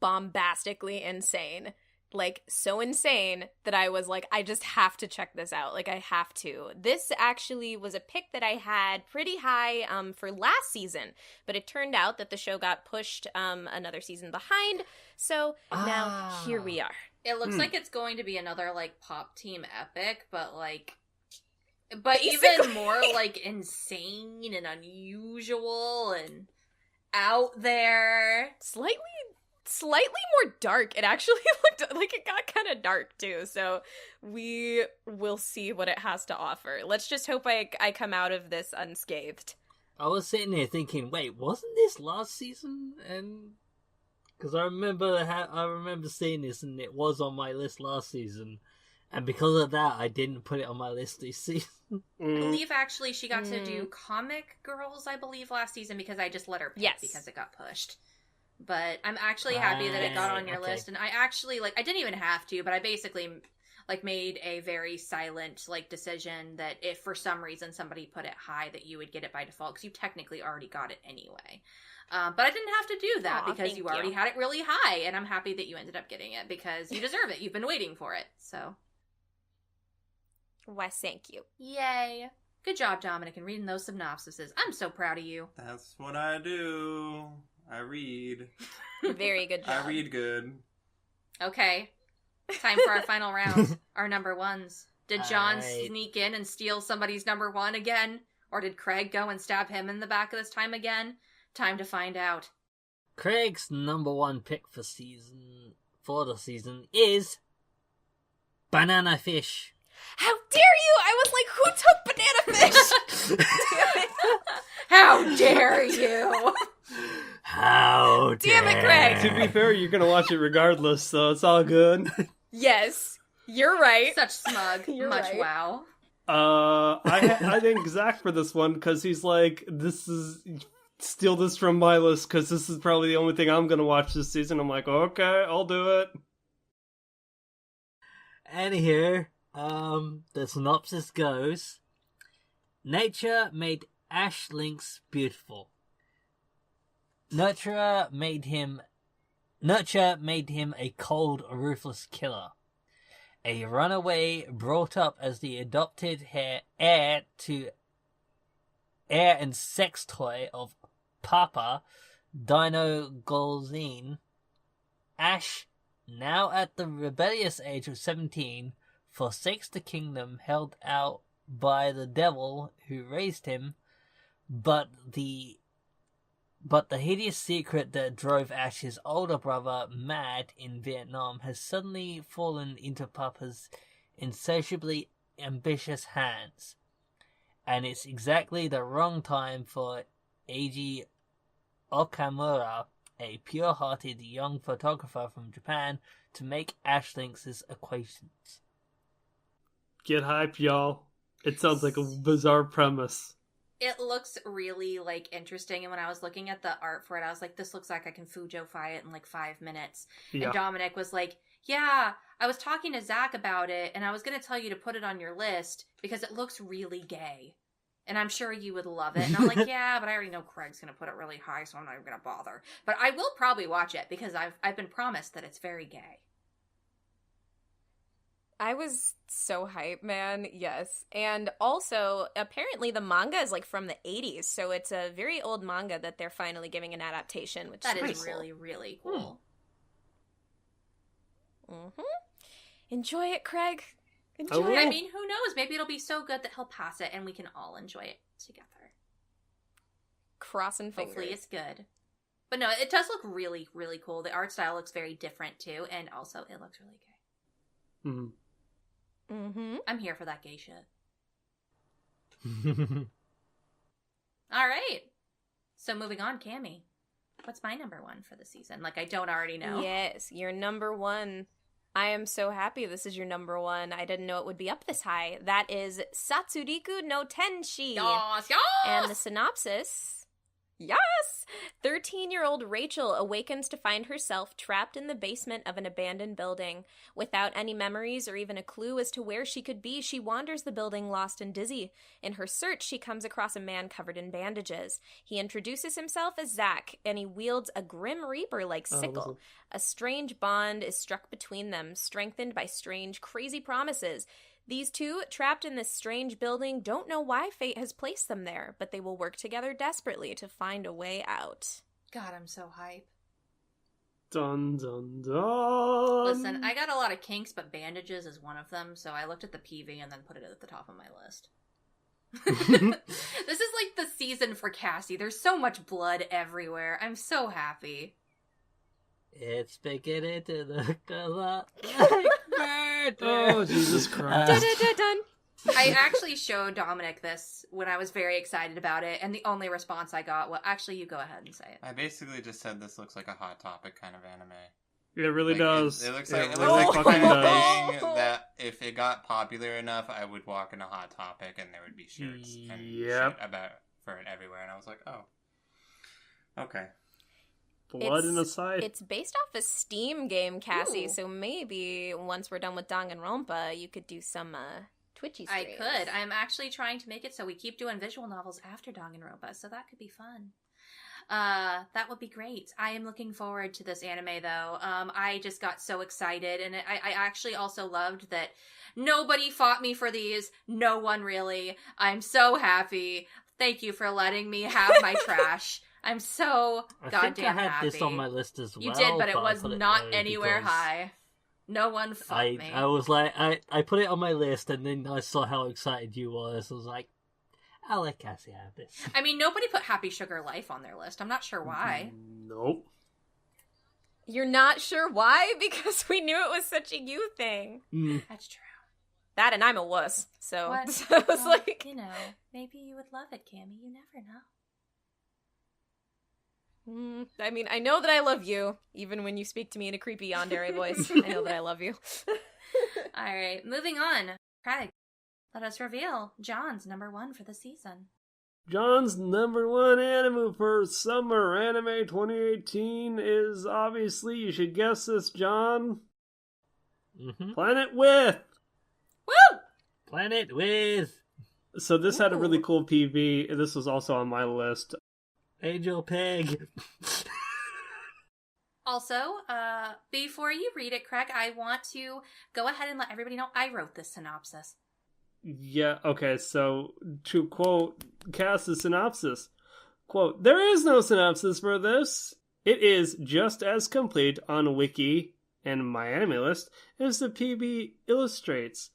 bombastically insane. Like, so insane that I was like, I just have to check this out. Like, I have to. This actually was a pick that I had pretty high for last season, but it turned out that the show got pushed another season behind, so now here we are. It looks like it's going to be another, like, Pop Team epic, but even more, like, insane and unusual and out there. Slightly more dark. It actually looked like it got kind of dark too, so we will see what it has to offer. Let's just hope I come out of this unscathed. I was sitting there thinking, wait, wasn't this last season? And because I remember seeing this, and it was on my list last season, and because of that, I didn't put it on my list this season. I believe actually she got to do Comic Girls, last season, because I just let her pick because it got pushed. But I'm actually happy that it got on your list, and I actually, I didn't even have to, but I basically, made a very silent, decision that if for some reason somebody put it high, that you would get it by default, because you technically already got it anyway. But I didn't have to do that, because you already had it really high, and I'm happy that you ended up getting it, because you deserve it. You've been waiting for it, so. Why, thank you. Yay. Good job, Dominic, in reading those synopsises. I'm so proud of you. That's what I do. I read. Very good job. I read good. Okay. Time for our final round. Our number ones. Did John Alright. sneak in and steal somebody's number one again? Or did Craig go and stab him in the back this time again? Time to find out. Craig's number one pick for the season is banana fish. How dare you! I was like, who took banana fish? Damn it. How dare you! How Damn it, Craig. To be fair, you're gonna watch it regardless, so it's all good. Yes, you're right. Such smug. You're Much right. wow. I think Zach for this one, because he's like, steal this from my list, because this is probably the only thing I'm gonna watch this season. I'm like, okay, I'll do it. Anywho, the synopsis goes: Nature made Ash Lynx beautiful. Nurture made him a cold, ruthless killer. A runaway brought up as the adopted heir and sex toy of Papa, Dino Golzine. Ash, now at the rebellious age of 17, forsakes the kingdom held out by the devil who raised him, but the hideous secret that drove Ash's older brother mad in Vietnam has suddenly fallen into Papa's insatiably ambitious hands. And it's exactly the wrong time for Eiji Okamura, a pure-hearted young photographer from Japan, to make Ash Lynx's acquaintance. Get hyped, y'all. It sounds like a bizarre premise. It looks really, interesting, and when I was looking at the art for it, I was like, this looks like I can Fujo-fi it in, 5 minutes. Yeah. And Dominic was like, yeah, I was talking to Zach about it, and I was going to tell you to put it on your list, because it looks really gay. And I'm sure you would love it. And I'm like, yeah, but I already know Craig's going to put it really high, so I'm not even going to bother. But I will probably watch it, because I've been promised that it's very gay. I was so hyped, man. Yes. And also, apparently the manga is from the 80s, so it's a very old manga that they're finally giving an adaptation, which That is is really, really cool. Mm-hmm. Enjoy it, Craig. Enjoy Oh. it. I mean, who knows? Maybe it'll be so good that he'll pass it and we can all enjoy it together. Crossing fingers. Hopefully it's good. But no, it does look really, really cool. The art style looks very different too, and also it looks really gay. Mm. Mm-hmm. I'm here for that gay shit. All right. So moving on, Cammy. What's my number one for the season? I don't already know. Yes, your number one. I am so happy this is your number one. I didn't know it would be up this high. That is Satsuriku no Tenshi. Yes, yes! And the synopsis. Yes! 13-year-old Rachel awakens to find herself trapped in the basement of an abandoned building. Without any memories or even a clue as to where she could be, she wanders the building lost and dizzy. In her search, she comes across a man covered in bandages. He introduces himself as Zack, and he wields a Grim Reaper-like sickle. A strange bond is struck between them, strengthened by strange, crazy promises. These two, trapped in this strange building, don't know why fate has placed them there, but they will work together desperately to find a way out. God, I'm so hype. Dun dun dun. Listen, I got a lot of kinks, but bandages is one of them, so I looked at the PV and then put it at the top of my list. This is the season for Cassie. There's so much blood everywhere. I'm so happy. It's beginning to look a lot like murder. Oh, Jesus Christ. Dun-dun-dun-dun. I actually showed Dominic this when I was very excited about it, and the only response I got was, actually, you go ahead and say it. I basically just said this looks like a Hot Topic kind of anime. It really does. It looks It like really the fucking kind of does. thing that if it got popular enough, I would walk in a Hot Topic and there would be shirts and Yep. shit for it everywhere, and I was like, oh, okay. Blood in the side. It's based off a Steam game, Cassie, Ooh. so maybe once we're done with Danganronpa, you could do some Twitchy I streams. could. I'm actually trying to make it so we keep doing visual novels after Danganronpa, so that could be fun. That would be great. I am looking forward to this anime, though. I just got so excited, and I actually also loved that nobody fought me for these. No one really. I'm so happy. Thank you for letting me have my trash. I'm so I goddamn think I had happy. this on my list as well. You did, but it I was put it not low anywhere because high. No one fought me. I was like, I put it on my list, and then I saw how excited you were, so I was like, I'll let Cassie have this. I mean, nobody put Happy Sugar Life on their list. I'm not sure why. Nope. You're not sure why? Because we knew it was such a you thing. That's true. That and I'm a wuss, so, What? so I was Well, like... you know, maybe you would love it, Cammy. You never know. I mean, I know that I love you, even when you speak to me in a creepy yandere voice. I know that I love you. All right, moving on. Craig, let us reveal John's number 1 for the season. John's number 1 anime for Summer Anime 2018 is obviously, you should guess this, John. Planet With! Woo! Planet With! So this had a really cool PV. This was also on my list. Angel Pig! Also, before you read it, Craig, I want to go ahead and let everybody know I wrote this synopsis. Yeah, okay, so to quote Cass's synopsis, quote, "There is no synopsis for this. It is just as complete on Wiki and my anime list as the PB illustrates.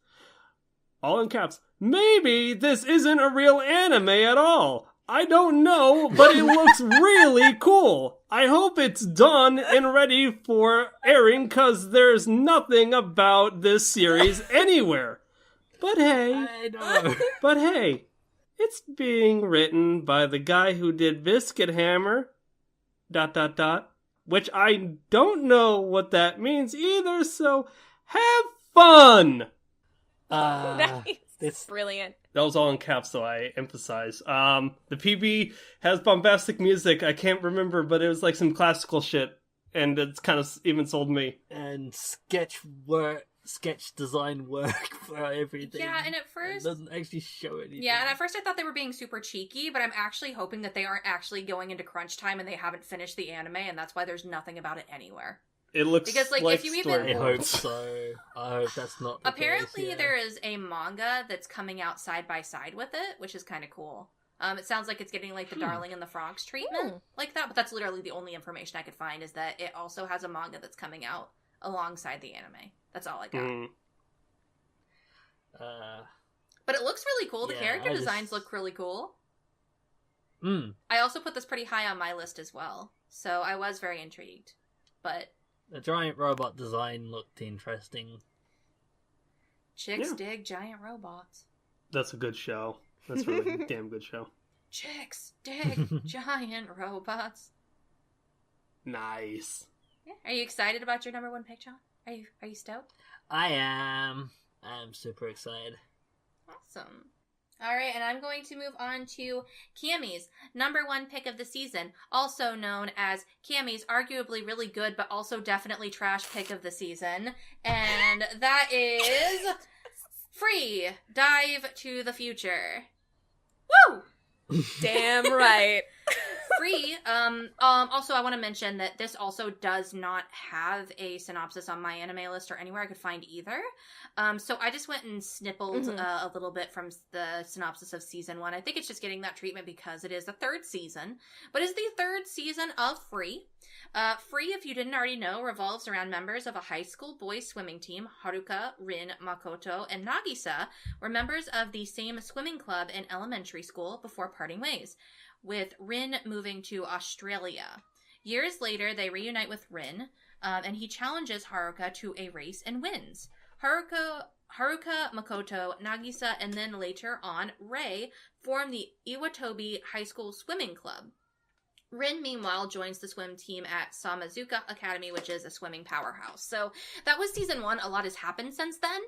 All in caps. Maybe this isn't a real anime at all. I don't know, but it looks really cool. I hope it's done and ready for airing, cause there's nothing about this series anywhere. But hey, I know. but hey, it's being written by the guy who did Biscuit Hammer, ... which I don't know what that means either, so have fun!" Nice. It's Brilliant. That was all in caps, so I emphasize. The PB has bombastic music. I can't remember, but it was like some classical shit, and it's kind of even sold me. and sketch design work for everything. Yeah, and at first... It doesn't actually show anything. Yeah, and at first I thought they were being super cheeky, but I'm actually hoping that they aren't actually going into crunch time and they haven't finished the anime, and that's why there's nothing about it anywhere. It looks Because, like, if you even- story. I hope so. I hope that's not the Apparently, case, yeah. there is a manga that's coming out side by side with it, which is kind of cool. It sounds like it's getting, like, the Darling and the Frogs treatment like that, but that's literally the only information I could find, is that it also has a manga that's coming out alongside the anime. That's all I got. But it looks really cool. The Yeah, character I just- designs look really cool. I also put this pretty high on my list as well, so I was very intrigued. But The giant robot design looked interesting. chicks Yeah. dig giant robots. That's a good show. That's a really damn good show. Chicks dig giant robots. Nice. Yeah. Are you excited about your number 1 pick, John? Are you stoked? I am. I'm super excited. Awesome. All right, and I'm going to move on to Cammy's number 1 pick of the season, also known as Cammy's arguably really good but also definitely trash pick of the season, and that is Free Dive to the Future. Woo! Damn right. Free. Also, I want to mention that this also does not have a synopsis on my anime list or anywhere I could find either. So I just went and snippled a little bit from the synopsis of season 1. I think it's just getting that treatment because it is the 3rd season, but it's the 3rd season of Free. Free, if you didn't already know, revolves around members of a high school boys swimming team. Haruka, Rin, Makoto, and Nagisa were members of the same swimming club in elementary school before parting ways, with Rin moving to Australia. Years later, they reunite with Rin, and he challenges Haruka to a race and wins. Haruka, Makoto, Nagisa, and then later on, Rei form the Iwatobi High School Swimming Club. Rin, meanwhile, joins the swim team at Samazuka Academy, which is a swimming powerhouse. So that was season 1. A lot has happened since then.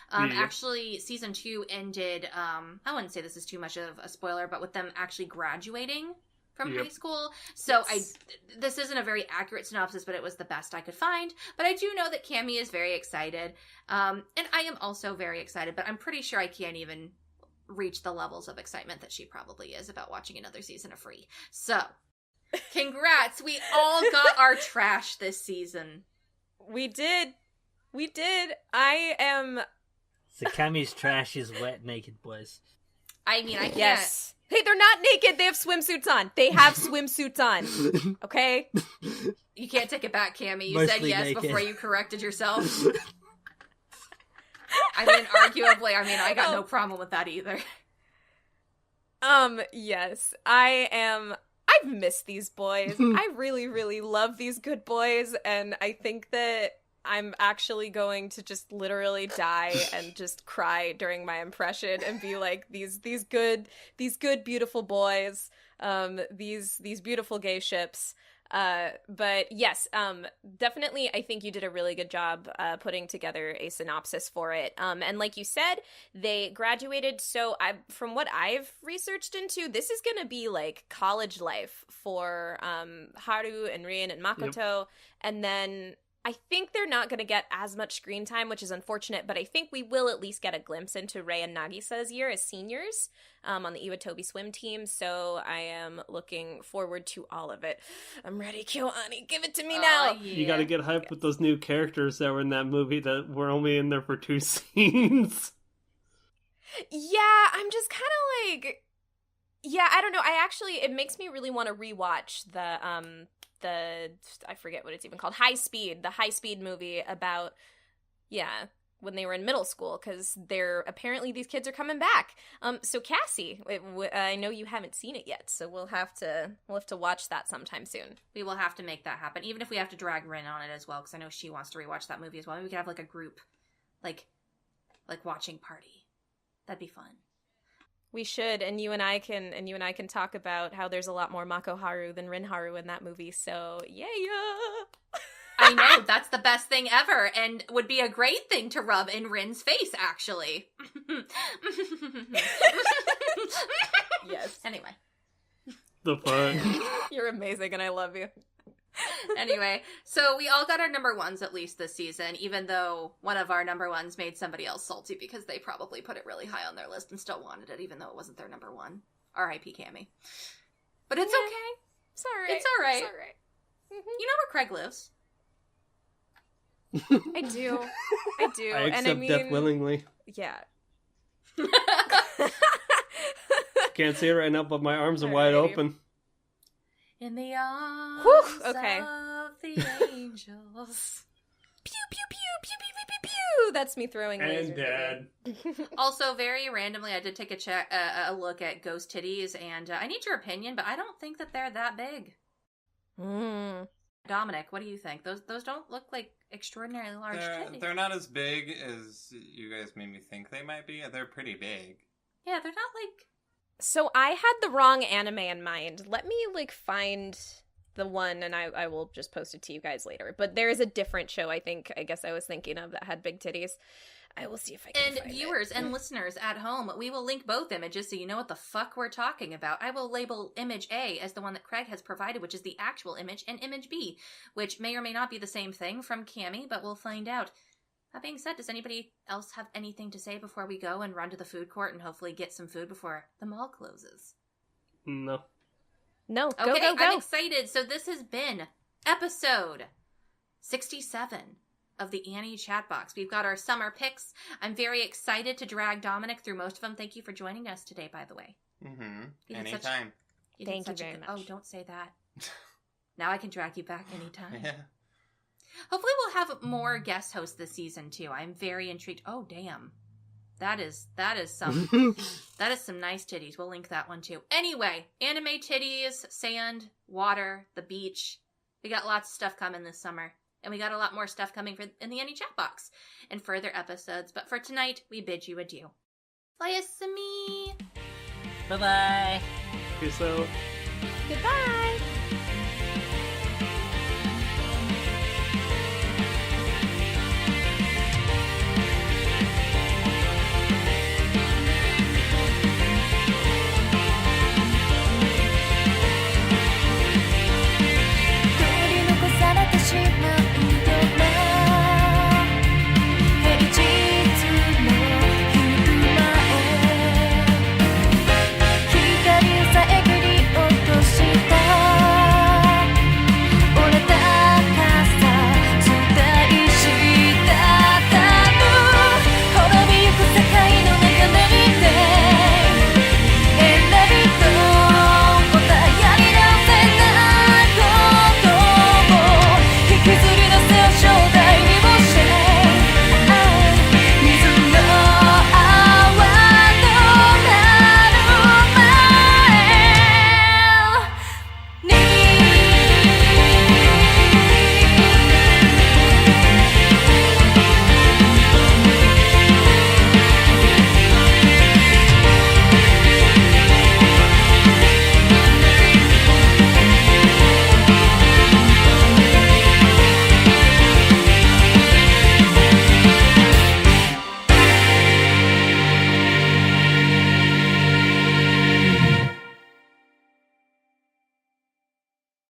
Actually, season 2 ended, I wouldn't say this is too much of a spoiler, but with them actually graduating from high school. So this isn't a very accurate synopsis, but it was the best I could find. But I do know that Cammy is very excited. And I am also very excited, but I'm pretty sure I can't even reach the levels of excitement that she probably is about watching another season of Free. So, congrats. We all got our trash this season. We did. I am... So Cammy's trash is wet naked boys. I mean, I can't. Yes. Hey, they're not naked. They have swimsuits on. They have swimsuits on. Okay? You can't take it back, Cammy. You Mostly said yes naked. before you corrected yourself. I mean, arguably, I got no problem with that either. Yes. I've missed these boys. I really, really love these good boys, and I think that I'm actually going to just literally die and just cry during my impression and be like, these good, beautiful boys, these beautiful gay ships. But yes, definitely I think you did a really good job putting together a synopsis for it. And like you said, they graduated, so from what I've researched into, this is gonna be like college life for Haru and Rin and Makoto. Yep. And then I think they're not going to get as much screen time, which is unfortunate, but I think we will at least get a glimpse into Rei and Nagisa's year as seniors on the Iwatobi swim team, so I am looking forward to all of it. I'm ready, KyoAni, give it to me now! Yeah. You gotta get hyped with those new characters that were in that movie that were only in there for 2 scenes. Yeah, I'm just kind of like... Yeah, I don't know, it makes me really want to rewatch I forget what it's even called, the High Speed movie about, when they were in middle school, because apparently these kids are coming back. So Cassie, I know you haven't seen it yet, so we'll have to watch that sometime soon. We will have to make that happen, even if we have to drag Rin on it as well, because I know she wants to rewatch that movie as well. Maybe we could have like a group, like watching party. That'd be fun. We should, and you and I can talk about how there's a lot more Mako Haru than Rin Haru in that movie. So yeah. I know, that's the best thing ever, and would be a great thing to rub in Rin's face, actually. Yes. Anyway. The fun. You're amazing, and I love you. Anyway, so we all got our number ones at least this season, even though one of our number ones made somebody else salty because they probably put it really high on their list and still wanted it, even though it wasn't their number one. R.I.P. Cammy. But it's okay. It's alright. It's alright. It's alright. Mm-hmm. You know where Craig lives? I do. I accept death willingly. Yeah. Can't see it right now, but my arms are wide open. In the arms of the angels. Pew, pew, pew, pew, pew, pew, pew, pew. That's me throwing lasers. And dead. Also, very randomly, I did take a look at ghost titties, and I need your opinion, but I don't think that they're that big. Dominic, what do you think? Those don't look like extraordinarily large titties. They're not as big as you guys made me think they might be. They're pretty big. Yeah, they're not like... So I had the wrong anime in mind. Let me, find the one, and I will just post it to you guys later. But there is a different show, I guess I was thinking of, that had big titties. I will see if I can find it. And viewers and listeners at home, we will link both images so you know what the fuck we're talking about. I will label image A as the one that Craig has provided, which is the actual image, and image B, which may or may not be the same thing from Cammy, but we'll find out. That being said, does anybody else have anything to say before we go and run to the food court and hopefully get some food before the mall closes? No. No, go, okay, go, go. I'm excited. So this has been episode 67 of the Annie Chatbox. We've got our summer picks. I'm very excited to drag Dominic through most of them. Thank you for joining us today, by the way. Mm-hmm. Anytime. Thank you very much. Oh, don't say that. Now I can drag you back anytime. Yeah. Hopefully we'll have more guest hosts this season too. I'm very intrigued. Oh damn. That is some that is some nice titties. We'll link that one too. Anyway, anime titties, sand, water, the beach. We got lots of stuff coming this summer. And we got a lot more stuff coming in the Annie Chatbox and further episodes. But for tonight, we bid you adieu. Fly us me. Bye-bye. Peace out.